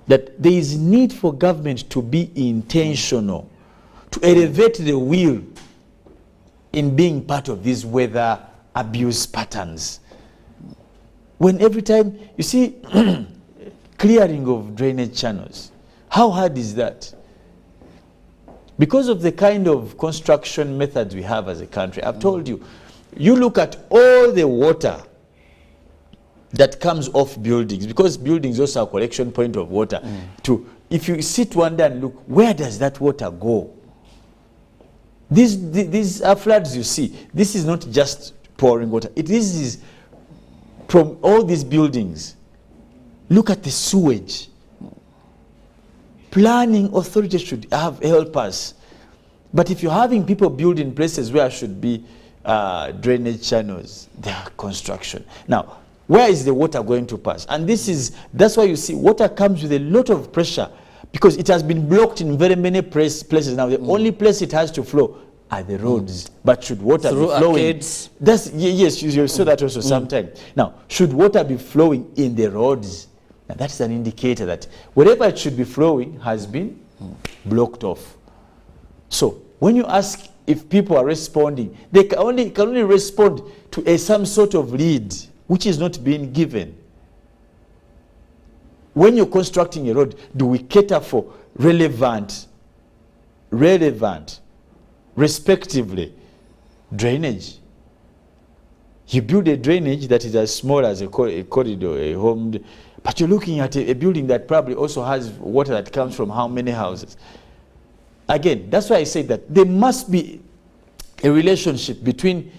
That there is need for government to be intentional, to elevate the will in being part of these weather abuse patterns. When every time, you see, clearing of drainage channels, how hard is that? Because of the kind of construction methods we have as a country, I've told you, you look at all the water that comes off buildings, because buildings also are a collection point of water. If you sit one day and look, where does that water go? These are floods you see. This is not just pouring water. It is from all these buildings. Look at the sewage. Planning authorities should help us. But if you're having people build in places where should be drainage channels, there are construction. Now, where is the water going to pass? And that's why you see water comes with a lot of pressure because it has been blocked in very many places. Now, the only place it has to flow are the roads. But should water be flowing? Arcades. Yes, you saw that also sometime. Now, should water be flowing in the roads? Now, that's an indicator that wherever it should be flowing has been blocked off. So, when you ask if people are responding, they can only respond to some sort of lead which is not being given. When you're constructing a road, do we cater for relevant, respectively, drainage? You build a drainage that is as small as a corridor, a home, but you're looking at a building that probably also has water that comes from how many houses? Again, that's why I say that there must be a relationship between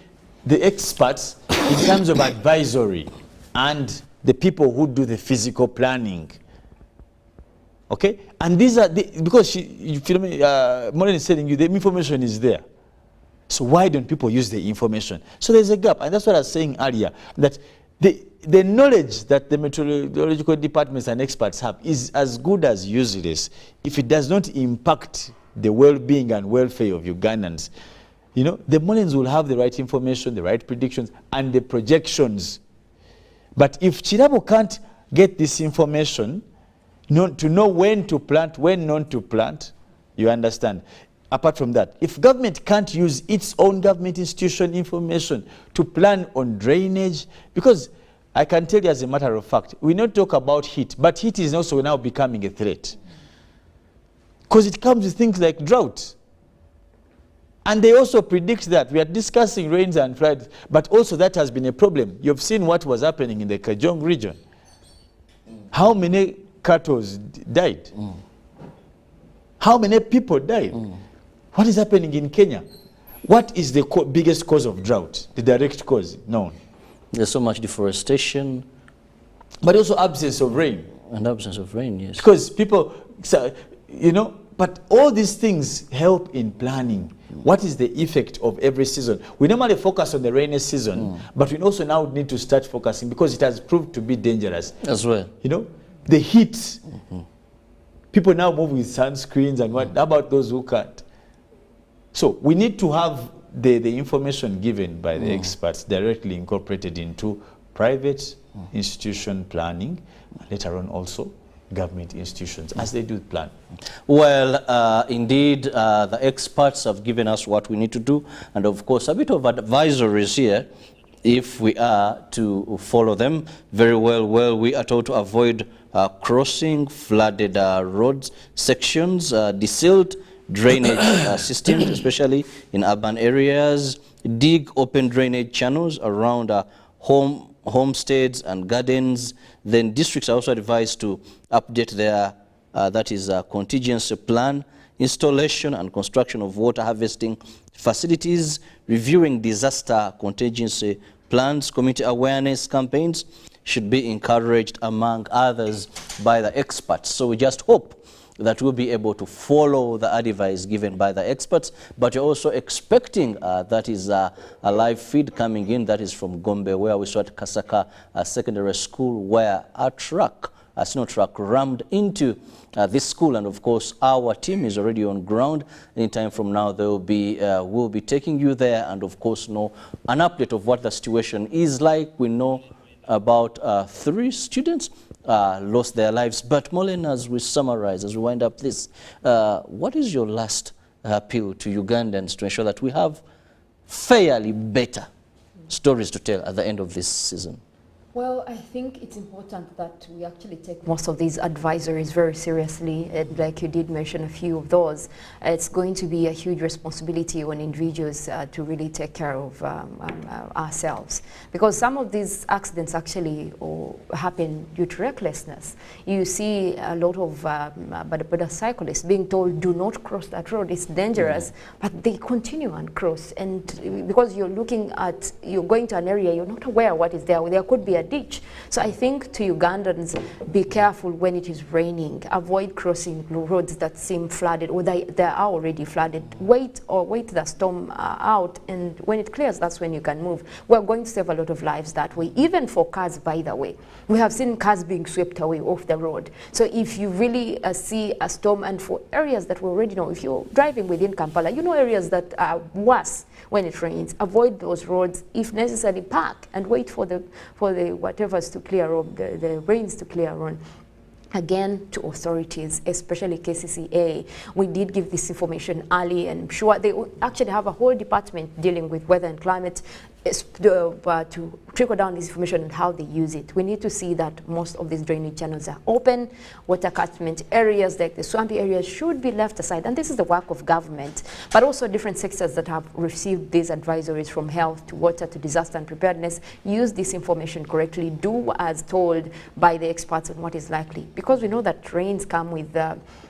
the experts in terms of advisory and the people who do the physical planning. Okay? And these are because Maureen is telling you the information is there. So why don't people use the information? So there's a gap. And that's what I was saying earlier, that the knowledge that the meteorological departments and experts have is as good as useless if it does not impact the well-being and welfare of Ugandans. You know, the Molins will have the right information, the right predictions, and the projections. But if Chirabo can't get this information, to know when to plant, when not to plant, you understand. Apart from that, if government can't use its own government institution information to plan on drainage, because I can tell you as a matter of fact, we not talk about heat, but heat is also now becoming a threat. Because it comes with things like drought. And they also predict that. We are discussing rains and floods, but also that has been a problem. You've seen what was happening in the Kajong region. How many cattle died? How many people died? What is happening in Kenya? What is the biggest cause of drought? The direct cause? Known. There's so much deforestation. But also absence of rain. And absence of rain, yes. Because people, you know, but all these things help in planning. What is the effect of every season? We normally focus on the rainy season, but we also now need to start focusing because it has proved to be dangerous. As well. You know, the heat. People now move with sunscreens and what? How about those who can't? So we need to have the information given by the experts directly incorporated into private institution planning, later on also government institutions as they do plan. Well, indeed, the experts have given us what we need to do, and of course a bit of advisories here if we are to follow them very well. Well, we are told to avoid crossing flooded roads sections, desilted drainage systems, especially in urban areas, dig open drainage channels around homesteads and gardens. Then districts are also advised to update their contingency plan, installation and construction of water harvesting facilities, reviewing disaster contingency plans. Community awareness campaigns should be encouraged, among others, by the experts. So we just hope that we'll be able to follow the advice given by the experts, but you're also expecting that is a live feed coming in, that is from Gombe, where we saw at Kasaka Secondary School, where a snow truck rammed into this school, and of course our team is already on ground. Anytime from now they will be we'll be taking you there, and of course know an update of what the situation is like. We know about 3 students lost their lives. But Molen, as we summarize, as we wind up this, what is your last appeal to Ugandans to ensure that we have fairly better stories to tell at the end of this season? Well, I think it's important that we actually take most of these advisories very seriously. And like you did mention a few of those, it's going to be a huge responsibility on individuals to really take care of ourselves. Because some of these accidents actually happen due to recklessness. You see a lot of cyclists being told, do not cross that road, it's dangerous, but they continue and cross. And because you're going to an area, you're not aware what is there. There could be a ditch. So I think to Ugandans, be careful when it is raining. Avoid crossing roads that seem flooded or they are already flooded. Wait the storm out, and when it clears, that's when you can move. We're going to save a lot of lives that way, even for cars, by the way. We have seen cars being swept away off the road. So if you really see a storm, and for areas that we already know, if you're driving within Kampala, you know areas that are worse when it rains. Avoid those roads. If necessary, park and wait for the whatever's to clear up, the rains to clear on. Again, to authorities, especially KCCA, we did give this information early, and I'm sure they actually have a whole department dealing with weather and climate to trickle down this information and how they use it. We need to see that most of these drainage channels are open. Water catchment areas like the swampy areas should be left aside, and this is the work of government, but also different sectors that have received these advisories from health to water to disaster and preparedness. Use this information correctly. Do as told by the experts on what is likely, because we know that rains come with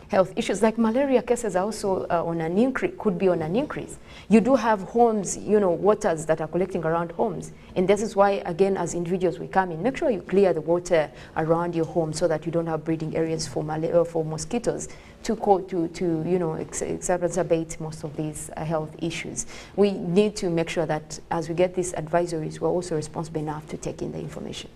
health issues, like malaria cases are also on an increase, could be on an increase. You do have homes, waters that are collecting around homes. And this is why, again, as individuals, we come in, make sure you clear the water around your home so that you don't have breeding areas for mosquitoes to exacerbate most of these health issues. We need to make sure that as we get these advisories, we're also responsible enough to take in the information.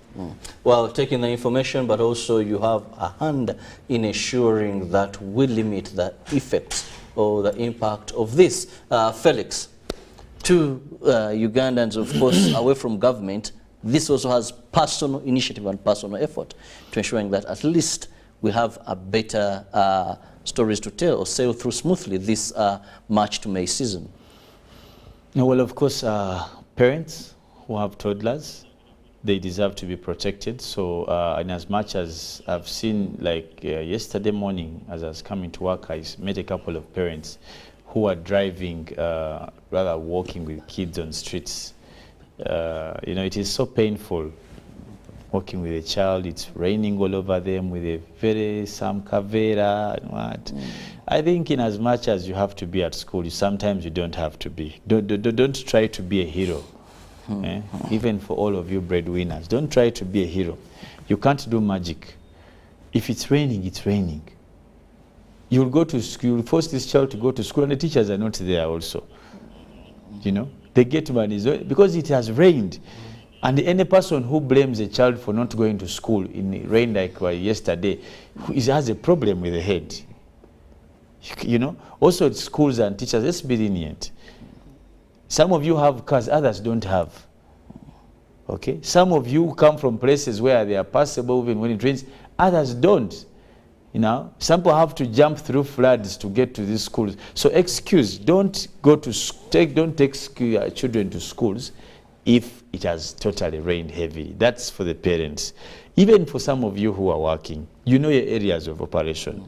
Well, taking the information, but also you have a hand in ensuring that we limit the effects or the impact of this. Felix, to Ugandans, of course, away from government, this also has personal initiative and personal effort to ensuring that at least we have a better stories to tell or sail through smoothly this March to May season. Well, of course, parents who have toddlers, they deserve to be protected. So, in as much as I've seen, like yesterday morning, as I was coming to work, I met a couple of parents who are driving, rather walking with kids on streets. It is so painful walking with a child. It's raining all over them with some kavera and what. I think in as much as you have to be at school, sometimes you don't have to be. Don't try to be a hero. Even for all of you breadwinners, don't try to be a hero. You can't do magic. If it's raining, it's raining. You'll go to school, you'll force this child to go to school, and the teachers are not there also. You know, they get money because it has rained. And any person who blames a child for not going to school in rain like yesterday has a problem with the head. You know, also schools and teachers, let's be lenient. Some of you have cars, others don't have. Okay? Some of you come from places where they are passable even when it rains, others don't. You know, some people have to jump through floods to get to these schools. So don't take your children to schools if it has totally rained heavily. That's for the parents. Even for some of you who are working, you know your areas of operation.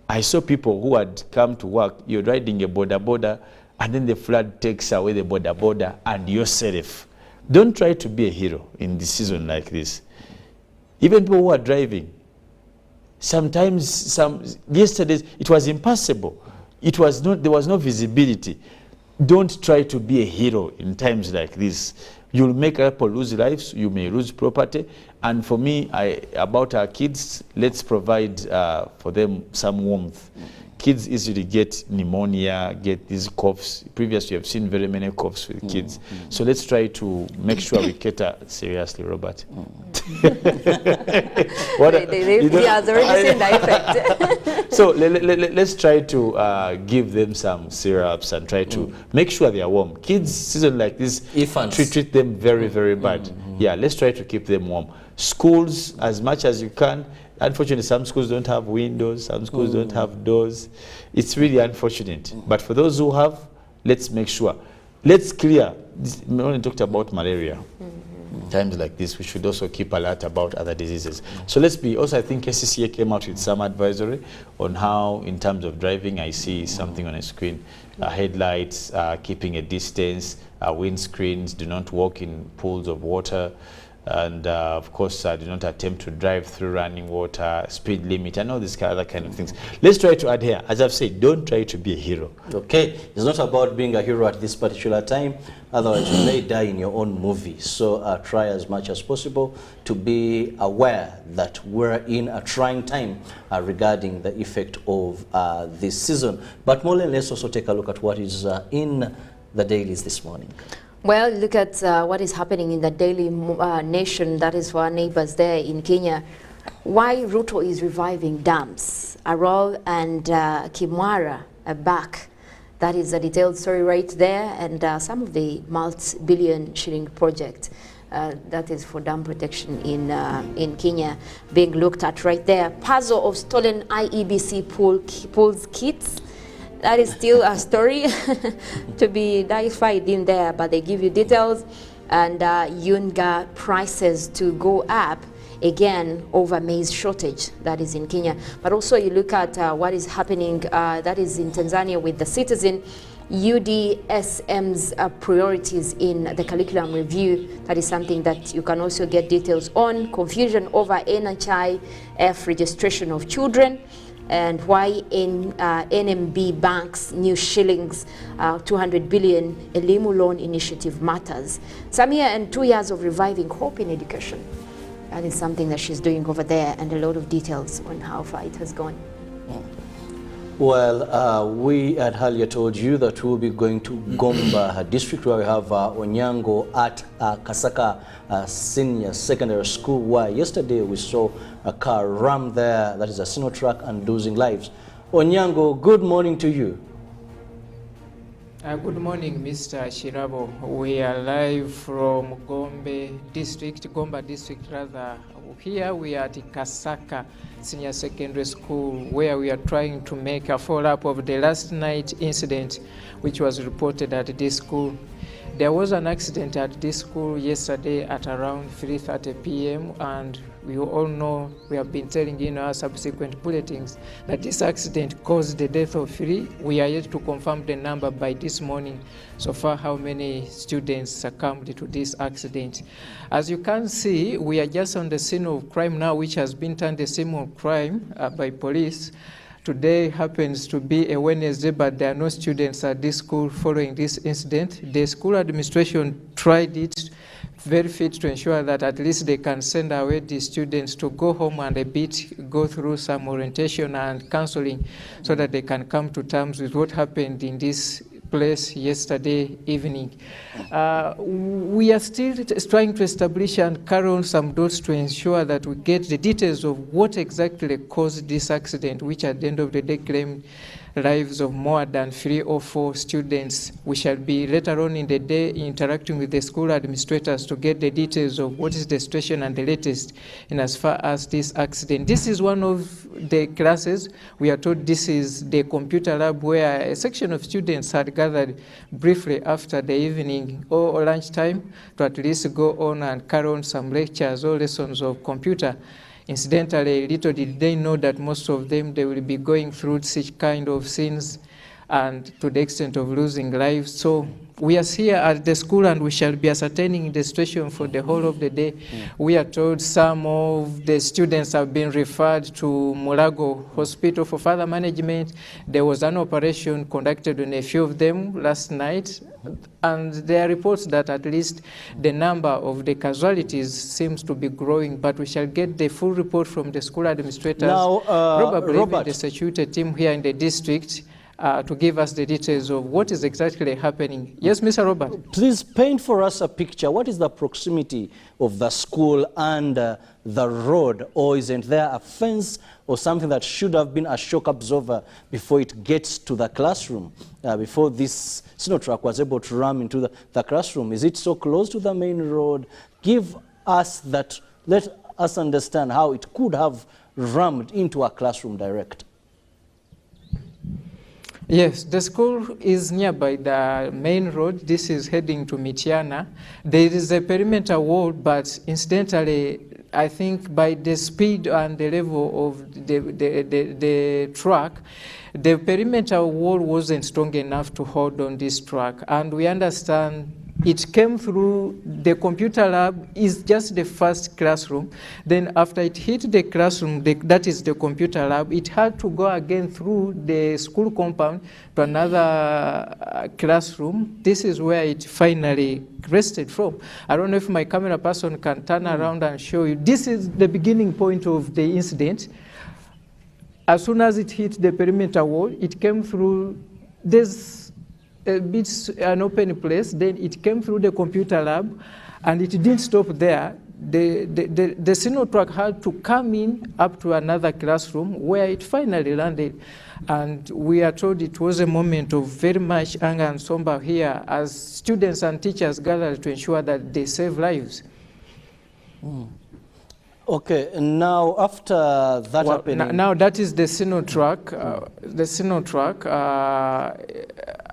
I saw people who had come to work, you're riding a border, and then the flood takes away the border and yourself. Don't try to be a hero in this season like this. Even people who are driving, sometimes, yesterday, it was impossible. There was no visibility. Don't try to be a hero in times like this. You'll make people lose lives, you may lose property. And for me, about our kids, let's provide for them some warmth. Kids easily get pneumonia, get these coughs. Previously, I've seen very many coughs with kids. So let's try to make sure we cater. Seriously, Robert. He has already seen the effect. So let's try to give them some syrups and try to make sure they are warm. Kids, season like this, treat them very, very bad. Yeah, let's try to keep them warm. Schools, as much as you can. Unfortunately, some schools don't have windows, some schools don't have doors. It's really unfortunate. But for those who have, let's make sure. Let's clear. We only talked about malaria. Times like this, we should also keep alert about other diseases. So let's be, also I think KCCA came out with some advisory on how, in terms of driving, I see something on a screen, headlights, keeping a distance, windscreens, do not walk in pools of water, and of course, do not attempt to drive through running water, speed limit, and all these other kind of things. Let's try to adhere. As I've said, don't try to be a hero. Okay, it's not about being a hero at this particular time, otherwise you may die in your own movie. So try as much as possible to be aware that we're in a trying time regarding the effect of this season. But Molen, let's also take a look at what is in the dailies this morning. Well, look at what is happening in the Daily Nation, that is for our neighbors there in Kenya. Why Ruto is reviving dams. Arol and Kimwara are back. That is a detailed story right there, and some of the multi-billion shilling project that is for dam protection in Kenya being looked at right there. Puzzle of stolen IEBC pools kits. That is still a story to be clarified in there, but they give you details. And Yunga prices to go up again over maize shortage, that is in Kenya. But also you look at what is happening, that is in Tanzania with the Citizen, UDSM's priorities in the curriculum review. That is something that you can also get details on. Confusion over NHIF registration of children, and why in NMB Bank's new shillings 200 billion Elimu loan initiative matters. Samia and 2 years of reviving hope in education. That is something that she's doing over there, and a lot of details on how far it has gone. Well, we had earlier told you that we will be going to Gomba district, where we have Onyango at Kasaka Senior Secondary School, where yesterday we saw a car ram there, that is a sino truck, and losing lives. Onyango, good morning to you. Good morning, Mr. Shirabo. We are live from Gomba district. Here we are at Kasaka Senior Secondary School, where we are trying to make a follow-up of the last night incident which was reported at this school. There was an accident at this school yesterday at around 3:30 p.m. and we all know, we have been telling in our subsequent bulletins that this accident caused the death of 3. We are yet to confirm the number by this morning. So far, how many students succumbed to this accident. As you can see, we are just on the scene of crime now, which has been turned a scene of crime by police. Today happens to be a Wednesday, but there are no students at this school following this incident. The school administration tried it very fit to ensure that at least they can send away the students to go home and a bit go through some orientation and counseling so that they can come to terms with what happened in this place yesterday evening. We are still trying to establish and carry on some dots to ensure that we get the details of what exactly caused this accident, which at the end of the day claimed lives of more than 3 or 4 students. We shall be later on in the day interacting with the school administrators to get the details of what is the situation and the latest in as far as this accident. This is one of the classes. We are told this is the computer lab where a section of students had gathered briefly after the evening or lunchtime to at least go on and carry on some lectures or lessons of computer. Incidentally, little did they know that most of them, they will be going through such kind of scenes and to the extent of losing lives. So we are here at the school and we shall be ascertaining the situation for the whole of the day. We are told some of the students have been referred to Mulago Hospital for further management. There was an operation conducted on a few of them last night, and there are reports that at least the number of the casualties seems to be growing, but we shall get the full report from the school administrators, now, probably Robert, the security team here in the district, to give us the details of what is exactly happening. Yes, Mr. Robert. Please paint for us a picture. What is the proximity of the school and the road? Or isn't there a fence or something that should have been a shock absorber before it gets to the classroom, before this truck was able to ram into the classroom? Is it so close to the main road? Give us that, let us understand how it could have rammed into a classroom direct. Yes, the school is nearby the main road. This is heading to Mityana. There is a perimeter wall, but incidentally, I think by the speed and the level of the truck, the perimeter wall wasn't strong enough to hold on this truck. And we understand it came through the computer lab, is just the first classroom. Then after it hit the classroom, that is the computer lab, it had to go again through the school compound to another classroom. This is where it finally rested from. I don't know if my camera person can turn around and show you. This is the beginning point of the incident. As soon as it hit the perimeter wall, it came through this an open place, then it came through the computer lab, and it didn't stop there. The signal truck had to come in up to another classroom where it finally landed. And we are told it was a moment of very much anger and sorrow here as students and teachers gathered to ensure that they save lives. Okay, and now after that happening... Now that is the signal truck,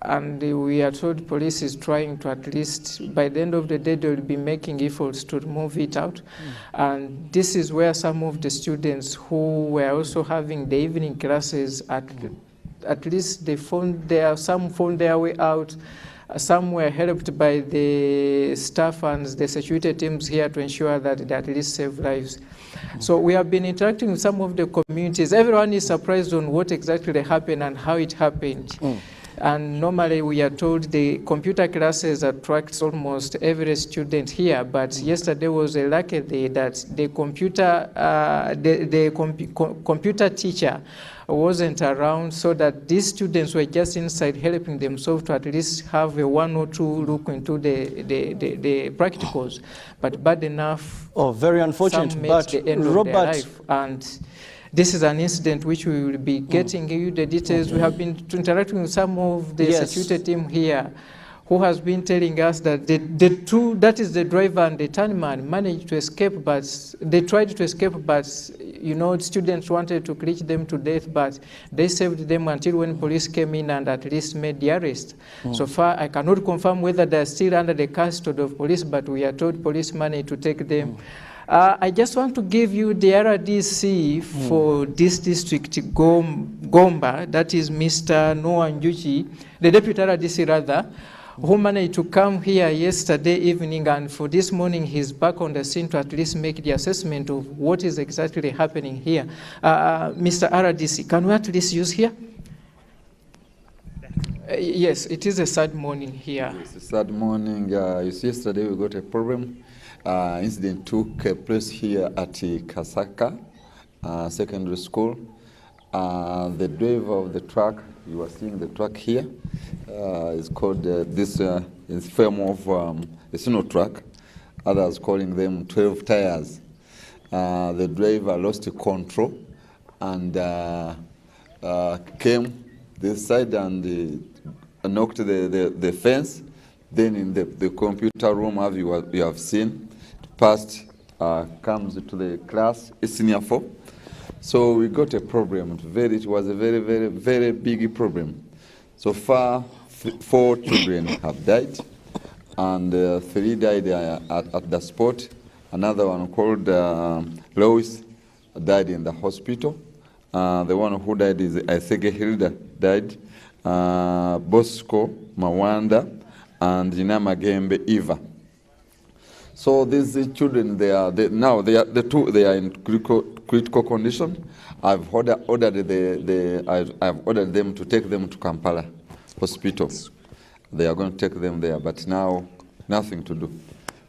and we are told police is trying to at least, by the end of the day, they will be making efforts to move it out. And this is where some of the students who were also having the evening classes, at least they found some found their way out. Some were helped by the staff and the security teams here to ensure that they at least save lives. So we have been interacting with some of the communities. Everyone is surprised on what exactly happened and how it happened. And normally we are told the computer classes attract almost every student here, but yesterday was a lucky day that the computer teacher wasn't around, so that these students were just inside helping themselves to at least have a 1 or 2 look into the practicals. But bad enough, very unfortunate, some made the end of their life. And this is an incident which we will be getting you the details. We have been interacting with some of the security team here, who has been telling us that the two, that is the driver and the turnman, managed to escape, but they tried to escape, but students wanted to clutch them to death, but they saved them until when police came in and at least made the arrest. So far, I cannot confirm whether they're still under the custody of police, but we are told police managed to take them. I just want to give you the RDC for this district, Gomba, that is Mr. Noah Njuchi, the deputy RDC rather, who managed to come here yesterday evening, and for this morning he's back on the scene to at least make the assessment of what is exactly happening here. Mr. RDC, can we at least use here? Yes, it is a sad morning here. It's a sad morning. You see, yesterday we got a problem Incident took place here at Kasaka Secondary School. The driver of the truck, you are seeing the truck here, is called this is form of a snow truck. Others calling them 12 tires. The driver lost control and came this side and knocked the fence. Then in the computer room, as you have seen, passed comes to the class, senior 4. So we got a problem. It was a very, very, very big problem. So far, 4 children have died, and 3 died at the spot. Another one called Lois died in the hospital. The one who died is Isege Hilda died. Bosco Mawanda and Namagembe Eva. So these children, they are in critical condition. I've ordered them to take them to Kampala Hospital. They are going to take them there, but now nothing to do.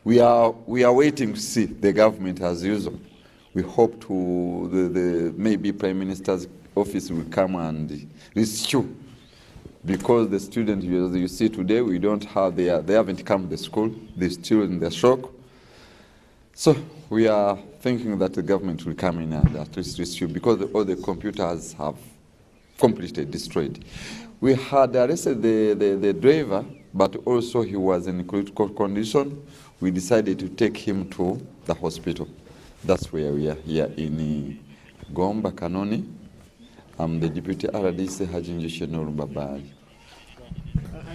We are waiting to see the government as usual. We hope to maybe Prime Minister's office will come and rescue, because the students you see today, we don't have they haven't come to the school. They're still in the shock. So we are thinking that the government will come in and at least rescue, because all the computers have completely destroyed. We had arrested the driver, but also he was in critical condition. We decided to take him to the hospital. That's where we are here in Gomba Kanoni. I'm the Deputy RDC Hajinjishe Babali.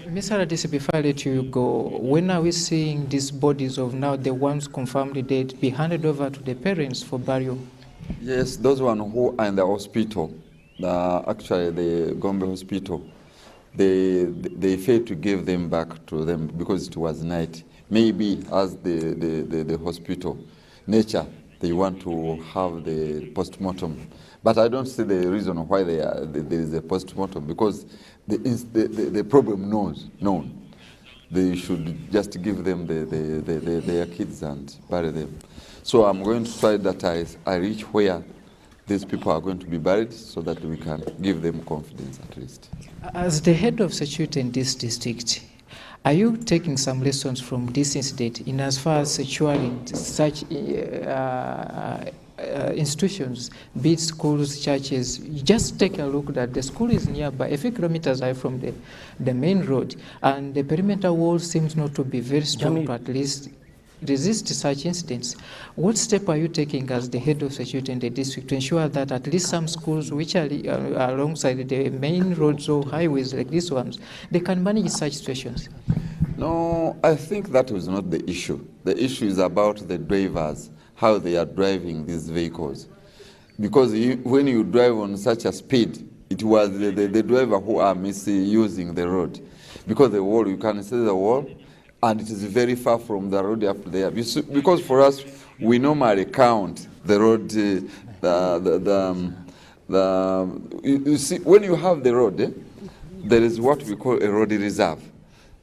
Mr. RDC, before I let you go, when are we seeing these bodies of now the ones confirmed dead be handed over to the parents for burial? Yes, those ones who are in the hospital, actually the Gombe hospital, they failed to give them back to them because it was night. Maybe as the hospital nature, they want to have the post-mortem. But I don't see the reason why there is a post-mortem, because the problem known. They should just give them their kids and bury them. So I'm going to try that I reach where these people are going to be buried, so that we can give them confidence at least. As the head of security in this district, are you taking some lessons from this incident in as far as securing such institutions, be it schools, churches? Just take a look that the school is nearby, a few kilometers away from the main road, and the perimeter wall seems not to be very strong to at least resist such incidents. What step are you taking as the head of security in the district to ensure that at least some schools which are alongside the main roads or highways like these ones, they can manage such situations? No, I think that was not the issue. The issue is about the drivers, how they are driving these vehicles. Because when you drive on such a speed, it was the driver who are misusing the road. Because the wall, you can see the wall, and it is very far from the road up there. Because for us, we normally count the road, you see, when you have the road, there is what we call a road reserve.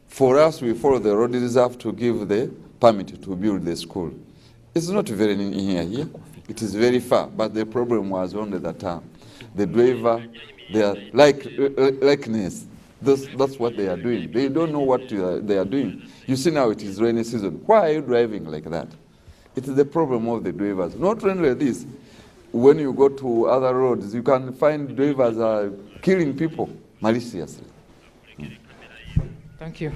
For us, we follow the road reserve to give the permit to build the school. It's not very near here. It is very far, but the problem was only that the driver, their likeness, that's what they are doing. They don't know what they are doing. You see now it is rainy season. Why are you driving like that? It is the problem of the drivers. Not only this, when you go to other roads, you can find drivers are killing people maliciously. Thank you.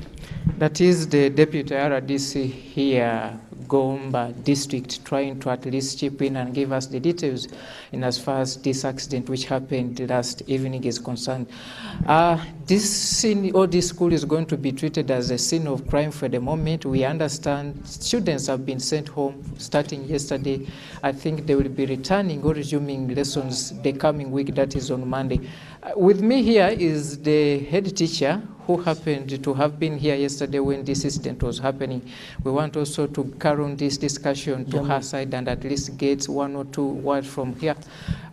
That is the Deputy RDC here, Gomba District, trying to at least chip in and give us the details in as far as this accident which happened last evening is concerned. This scene or this school is going to be treated as a scene of crime for the moment. We understand students have been sent home starting yesterday. I think they will be returning or resuming lessons the coming week, that is on Monday. With me here is the head teacher who happened to have been here yesterday when this incident was happening. We want also to carry on this discussion to her side and at least get 1 or 2 words from here.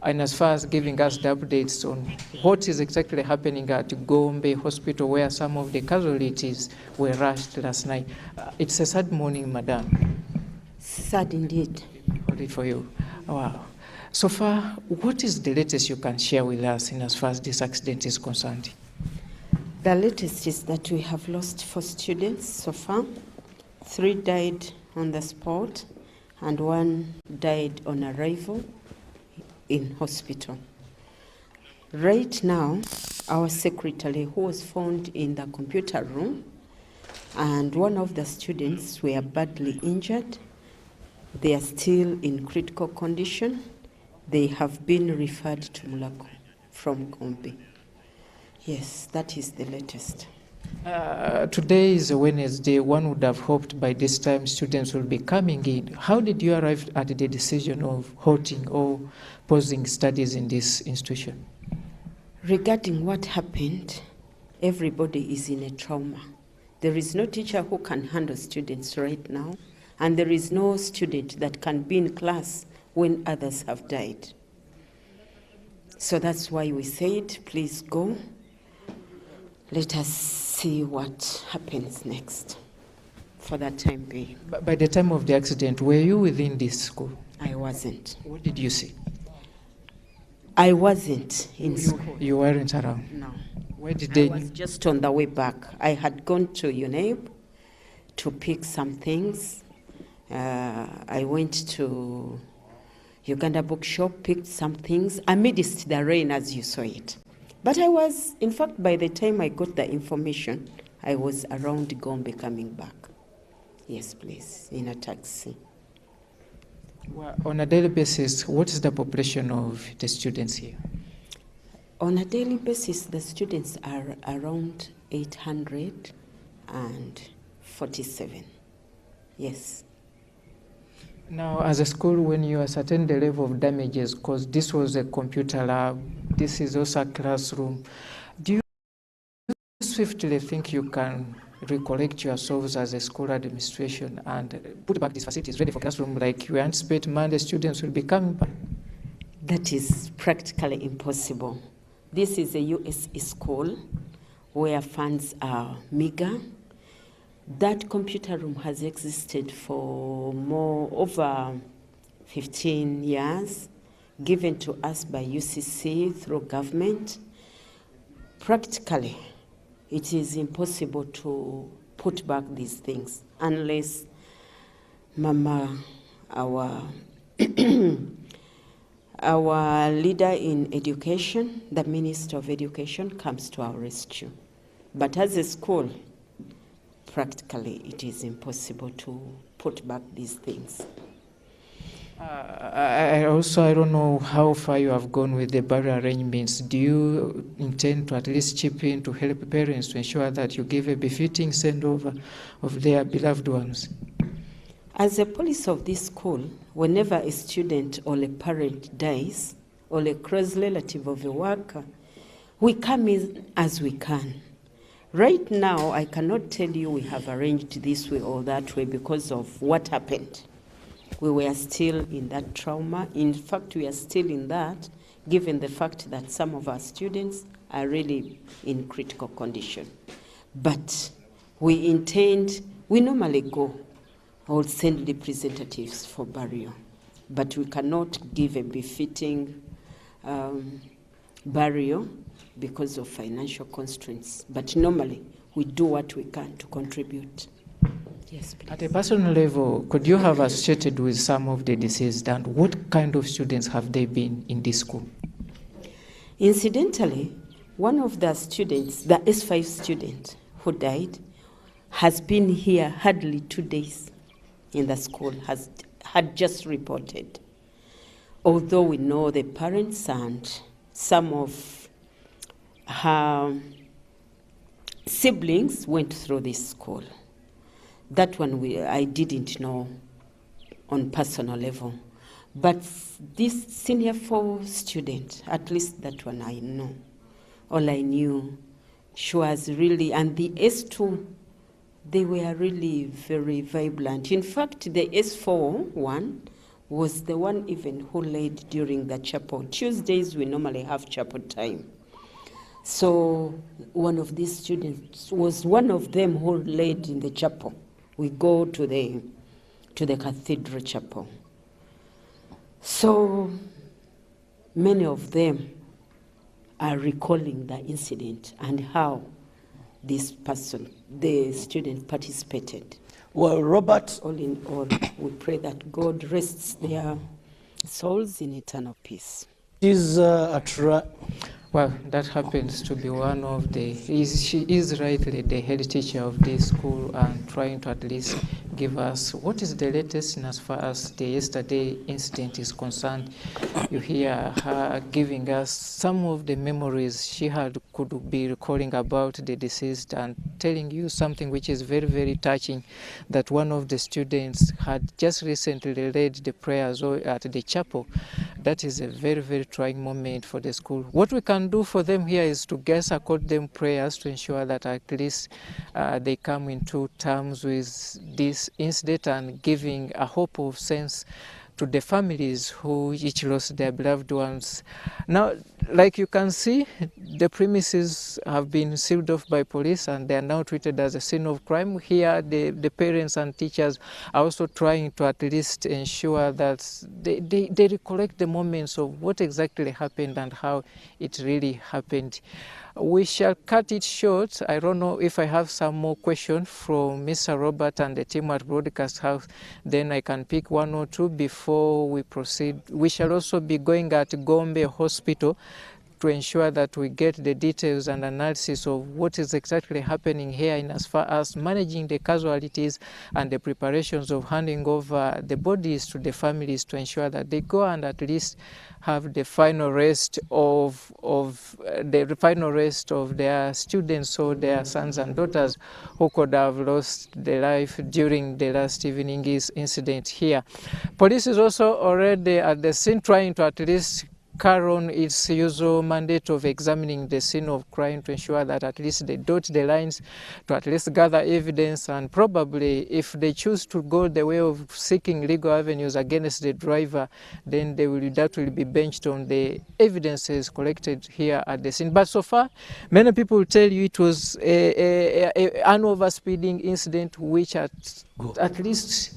And as far as giving us the updates on what is exactly happening at Gombe Hospital, where some of the casualties were rushed last night. It's a sad morning, madam. Sad indeed. Hold it for you. Wow. So far, what is the latest you can share with us in as far as this accident is concerned? The latest is that we have lost 4 students so far. 3 died on the spot and 1 died on arrival in hospital. Right now, our secretary, who was found in the computer room, and one of the students were badly injured. They are still in critical condition. They have been referred to Mulako from Gombe. Yes, that is the latest. Today is a Wednesday. One would have hoped by this time students will be coming in. How did you arrive at the decision of halting or pausing studies in this institution? Regarding what happened, everybody is in a trauma. There is no teacher who can handle students right now, and there is no student that can be in class when others have died. So that's why we said, please go. Let us see what happens next for that time being. By the time of the accident, were you within this school? I wasn't. What did you see? I wasn't in school. You weren't around? No. Where did they? I was just on the way back. I had gone to UNEB to pick some things. I went to Uganda bookshop, picked some things amidst the rain as you saw it. But I was, in fact, by the time I got the information, I was around Gombe coming back. Yes, please, in a taxi. Well, on a daily basis, what is the population of the students here? On a daily basis, the students are around 847. Yes. Now, as a school, when you ascertain the level of damages, because this was a computer lab, this is also a classroom, do you swiftly think you can recollect yourselves as a school administration and put back these facilities ready for classroom, like you anticipate Monday students will be coming back? That is practically impossible. This is a USE school where funds are meager. That computer room has existed for over 15 years, given to us by UCC through government. Practically, it is impossible to put back these things unless Mama, our our leader in education, the Minister of Education, comes to our rescue. But as a school, practically it is impossible to put back these things. I don't know how far you have gone with the barrier arrangements. Do you intend to at least chip in to help parents to ensure that you give a befitting send-over of their beloved ones? As a policy of this school, whenever a student or a parent dies, or a close relative of a worker, we come in as we can. Right now, I cannot tell you we have arranged this way or that way because of what happened. We were still in that trauma. In fact, we are still in that, given the fact that some of our students are really in critical condition. But we normally go or send representatives for burial, but we cannot give a befitting burial because of financial constraints. But normally, we do what we can to contribute. Yes, please. At a personal level, could you have associated with some of the deceased, and what kind of students have they been in this school? Incidentally, one of the students, the S5 student who died, has been here hardly 2 days in the school, had just reported. Although we know the parents and some of her siblings went through this school. That one I didn't know on personal level. But this senior 4 student, at least that one I know. All I knew, she was really, and the S2, they were really very vibrant. In fact, the S4 one was the one even who led during the chapel. Tuesdays, we normally have chapel time. So one of these students was one of them who led in the chapel. We go to to the Cathedral Chapel. So many of them are recalling the incident and how this person, the student, participated. Well, Robert, but all in all, we pray that God rests their souls in eternal peace. Well, that happens to be one of the, she is rightly the head teacher of this school and trying to at least give us what is the latest in as far as the yesterday incident is concerned. You hear her giving us some of the memories she could be recalling about the deceased and telling you something which is very, very touching, that one of the students had just recently led the prayers at the chapel. That is a very, very trying moment for the school. What we can do for them here is to just accord them prayers to ensure that at least they come into terms with this incident and giving a hope of sense to the families who each lost their beloved ones. Now, like you can see, the premises have been sealed off by police and they are now treated as a scene of crime. Here, the parents and teachers are also trying to at least ensure that they recollect the moments of what exactly happened and how it really happened. We shall cut it short. I don't know if I have some more questions from Mr. Robert and the team at Broadcast House. Then I can pick one or two before we proceed. We shall also be going at Gombe Hospital to ensure that we get the details and analysis of what is exactly happening here in as far as managing the casualties and the preparations of handing over the bodies to the families to ensure that they go and at least have the final rest of their students or their sons and daughters who could have lost their life during the last evening's incident here. Police is also already at the scene trying to at least carry on its usual mandate of examining the scene of crime to ensure that at least they dot the lines to at least gather evidence, and probably if they choose to go the way of seeking legal avenues against the driver, then that will be benched on the evidences collected here at the scene. But so far, many people tell you it was an overspeeding incident which at least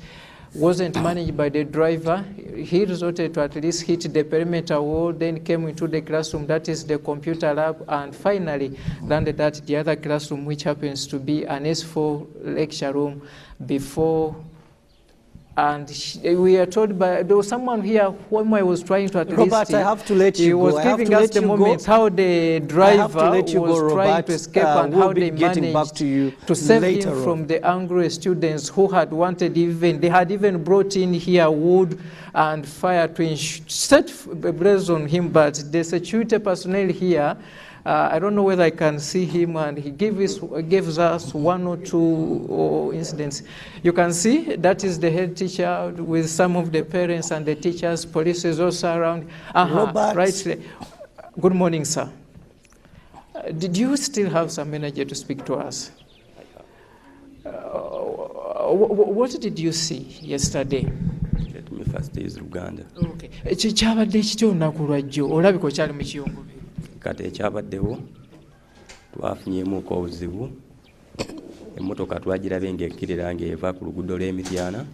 wasn't managed by the driver. He resorted to at least hit the perimeter wall, then came into the classroom, that is the computer lab, and finally landed at the other classroom, which happens to be an S4 lecture room before. And we are told by, there was someone here whom I was trying to at least... Robert, I have to let you go. He was giving us the moments how the driver was trying to escape and how they managed to save him from the angry students who had wanted they had even brought in here wood and fire to set a blaze on him, but the security personnel here, I don't know whether I can see him, and he gives us one or two incidents. You can see that is the head teacher with some of the parents and the teachers. Police is also around. Right. Good morning, sir. Did you still have some energy to speak to us? What did you see yesterday? Let me first use Uganda. Okay. Ekyabadde ekityo olunaku lwajjo olabika okyali mu kiyungu. Kati ekyabaddewo twafunyemuuko obuzibu. Emmotoka twagirabe ng'ekkirira ng'eva ku luguudo lw'Emityana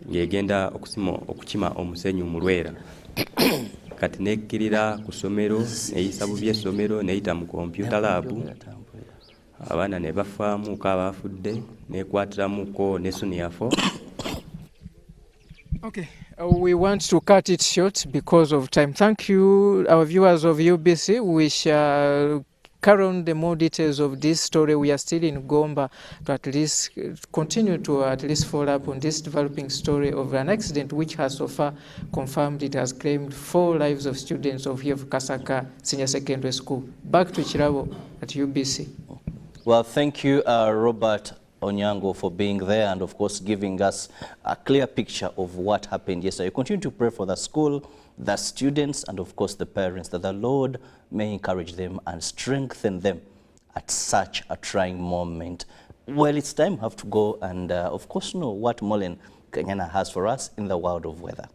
ng'egenda okukima omusenyu mu Lwera. Kati nekkirira ku ssomero neyisa bubi essomero neyita mu computer lab. Abaana ne bafaamuuko abafudde nekwatiramuko ne senior 4. Okay. We want to cut it short because of time. Thank you, our viewers of UBC. We shall carry on the more details of this story. We are still in Gomba to at least continue to at least follow up on this developing story of an accident which has so far confirmed it has claimed 4 lives of students of here of Kasaka Senior Secondary School. Back to Chirabo at UBC. Well, thank you, Robert Onyango, for being there and of course giving us a clear picture of what happened yesterday. You continue to pray for the school, the students, and of course the parents, that the Lord may encourage them and strengthen them at such a trying moment. Well, it's time we have to go and of course know what Molen Kenyana has for us in the world of weather.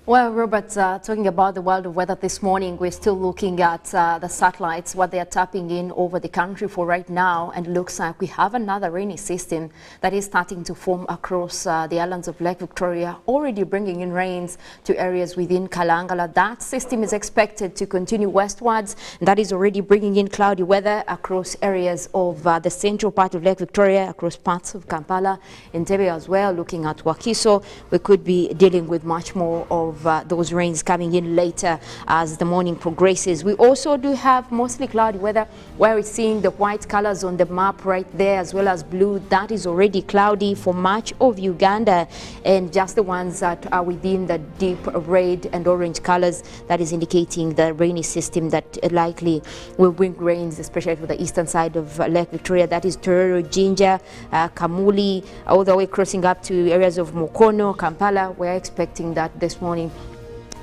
Well, Robert, talking about the world of weather this morning, we're still looking at the satellites, what they are tapping in over the country for right now, and it looks like we have another rainy system that is starting to form across the islands of Lake Victoria, already bringing in rains to areas within Kalangala. That system is expected to continue westwards, and that is already bringing in cloudy weather across areas of the central part of Lake Victoria, across parts of Kampala, Entebbe as well. Looking at Wakiso, we could be dealing with much more of those rains coming in later as the morning progresses. We also do have mostly cloudy weather where we're seeing the white colors on the map right there, as well as blue. That is already cloudy for much of Uganda, and just the ones that are within the deep red and orange colors, that is indicating the rainy system that likely will bring rains, especially for the eastern side of Lake Victoria. That is Tororo, Jinja, Kamuli, all the way crossing up to areas of Mukono, Kampala. We're expecting that this morning.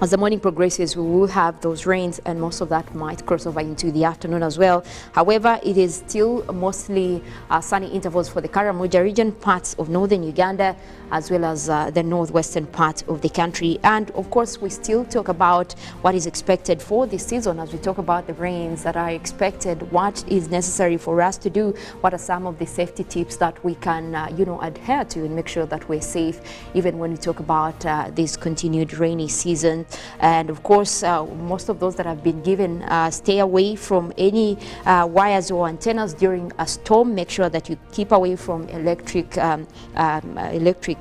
As the morning progresses, we will have those rains, and most of that might cross over into the afternoon as well. However, it is still mostly sunny intervals for the Karamoja region, parts of northern Uganda, as well as the northwestern part of the country. And of course, we still talk about what is expected for this season as we talk about the rains that are expected, what is necessary for us to do, what are some of the safety tips that we can, adhere to and make sure that we're safe, even when we talk about this continued rainy season. And of course, most of those that have been given, stay away from any wires or antennas during a storm. Make sure that you keep away from electric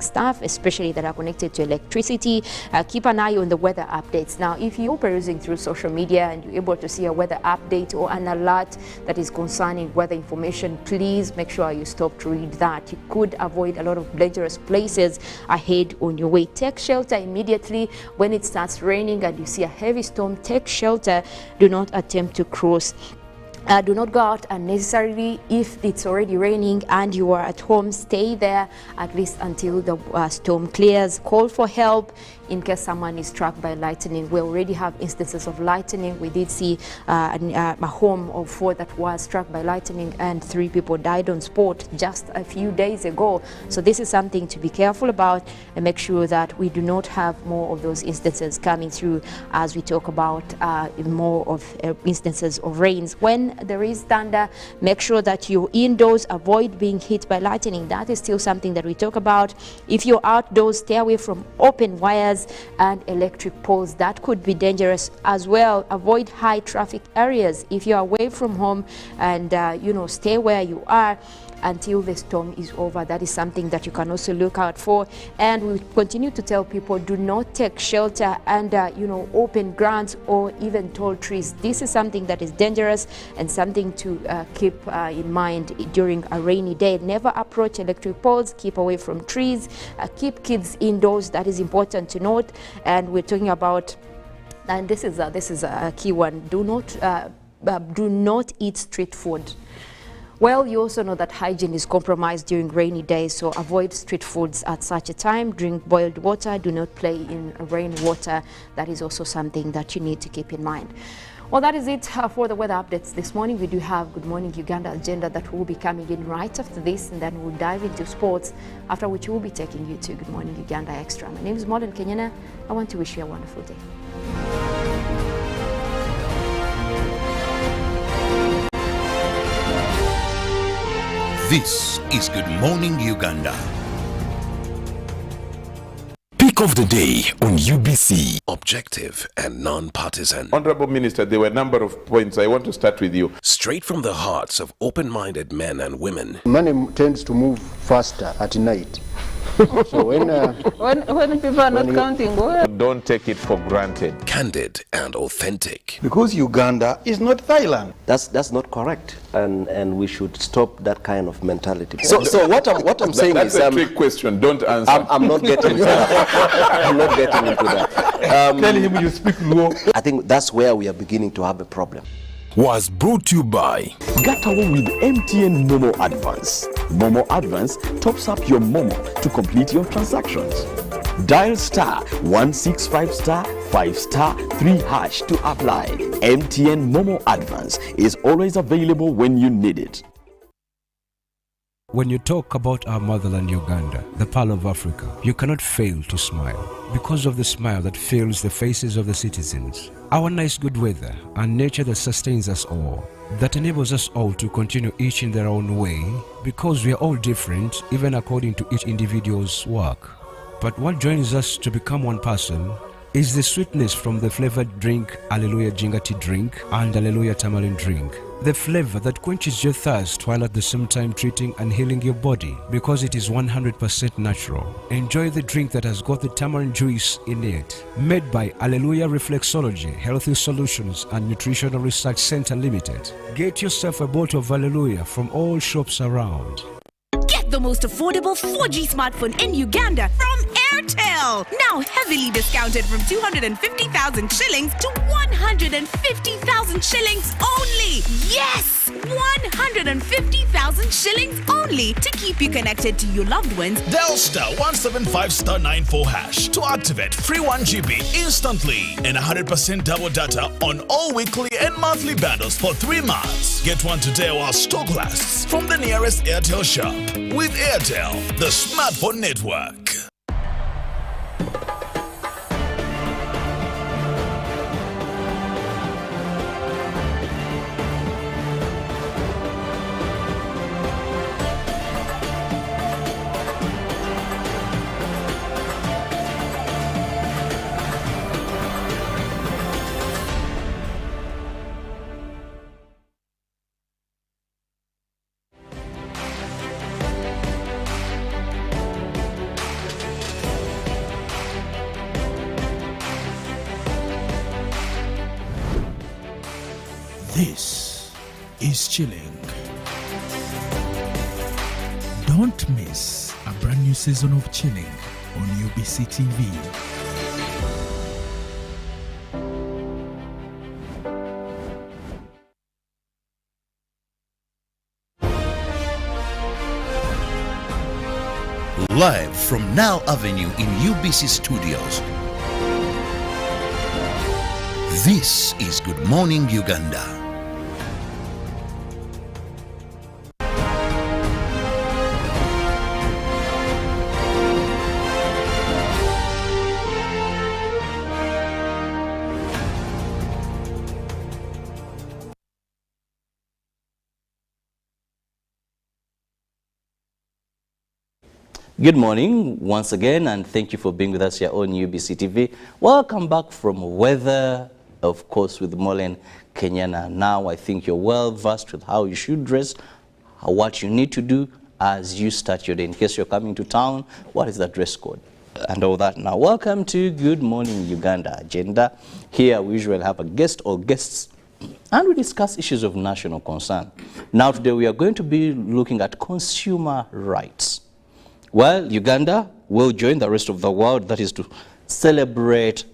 stuff, especially that are connected to electricity. Keep an eye on the weather updates. Now, if you're perusing through social media and you're able to see a weather update or an alert that is concerning weather information, please make sure you stop to read that. You could avoid a lot of dangerous places ahead on your way. Take shelter immediately when it starts raining and you see a heavy storm. Take shelter. Do not attempt to cross. Do not go out unnecessarily. If it's already raining and you are at home, stay there at least until the storm clears. Call for help in case someone is struck by lightning. We already have instances of lightning. We did see a home of 4 that was struck by lightning, and 3 people died on spot just a few days ago. So this is something to be careful about, and make sure that we do not have more of those instances coming through as we talk about more of instances of rains. When there is thunder, make sure that you're indoors, avoid being hit by lightning. That is still something that we talk about. If you're outdoors, stay away from open wires and electric poles. That could be dangerous as well. Avoid high traffic areas. If you're away from home, and stay where you are until the storm is over. That is something that you can also look out for. And we continue to tell people, do not take shelter under open grounds or even tall trees. This is something that is dangerous and something to keep in mind during a rainy day. Never approach electric poles. Keep away from trees. Keep kids indoors. That is important to note. And we're talking about, and this is a key one, do not eat street food. Well, you also know that hygiene is compromised during rainy days, so avoid street foods at such a time. Drink boiled water. Do not play in rainwater. That is also something that you need to keep in mind. Well, that is it for the weather updates this morning. We do have Good Morning Uganda agenda that will be coming in right after this, and then we'll dive into sports, after which we'll be taking you to Good Morning Uganda Extra. My name is Modern Kenyana. I want to wish you a wonderful day. This is Good Morning Uganda. Pick of the day on UBC. Objective and non-partisan. Honorable Minister, there were a number of points. I want to start with you. Straight from the hearts of open-minded men and women. Money tends to move faster at night. So when people are not counting, don't take it for granted. Candid and authentic. Because Uganda is not Thailand. That's not correct, and we should stop that kind of mentality. So what I'm saying that's is a trick question. Don't answer. I'm not getting into that. I'm not getting into that. Tell him you speak low. I think that's where we are beginning to have a problem. Was brought to you by Gatawo with MTN Momo Advance. Momo Advance tops up your Momo to complete your transactions. Dial *165*5*3# to apply. MTN Momo Advance is always available when you need it. When you talk about our motherland Uganda, the Pearl of Africa, you cannot fail to smile because of the smile that fills the faces of the citizens. Our nice good weather and nature that sustains us all, that enables us all to continue each in their own way because we are all different even according to each individual's work. But what joins us to become one person is the sweetness from the flavored drink Hallelujah Jingati drink and Hallelujah Tamarind drink. The flavor that quenches your thirst while at the same time treating and healing your body because it is 100% natural. Enjoy the drink that has got the tamarind juice in it. Made by Hallelujah Reflexology, Healthy Solutions and Nutritional Research Center Limited. Get yourself a bottle of Hallelujah from all shops around. Get the most affordable 4G smartphone in Uganda from Airtel. Now heavily discounted from 250,000 shillings to 150,000 shillings only. Yes, 150,000 shillings only to keep you connected to your loved ones. Dial *175*94# to activate free 1 GB instantly and 100% double data on all weekly and monthly bundles for 3 months. Get one today while stock lasts from the nearest Airtel shop. With Airtel, the smartphone network. This is Chilling. Don't miss a brand new season of Chilling on UBC TV. Live from Now Avenue in UBC Studios. This is Good Morning Uganda. Good morning once again, and thank you for being with us here on UBC TV. Welcome back from weather, of course, with Molen Kenyana. Now I think you're well versed with how you should dress, what you need to do as you start your day. In case you're coming to town, what is the dress code and all that. Now, welcome to Good Morning Uganda agenda. Here we usually have a guest or guests, and we discuss issues of national concern. Now today we are going to be looking at consumer rights. Well, Uganda will join the rest of the world, that is to celebrate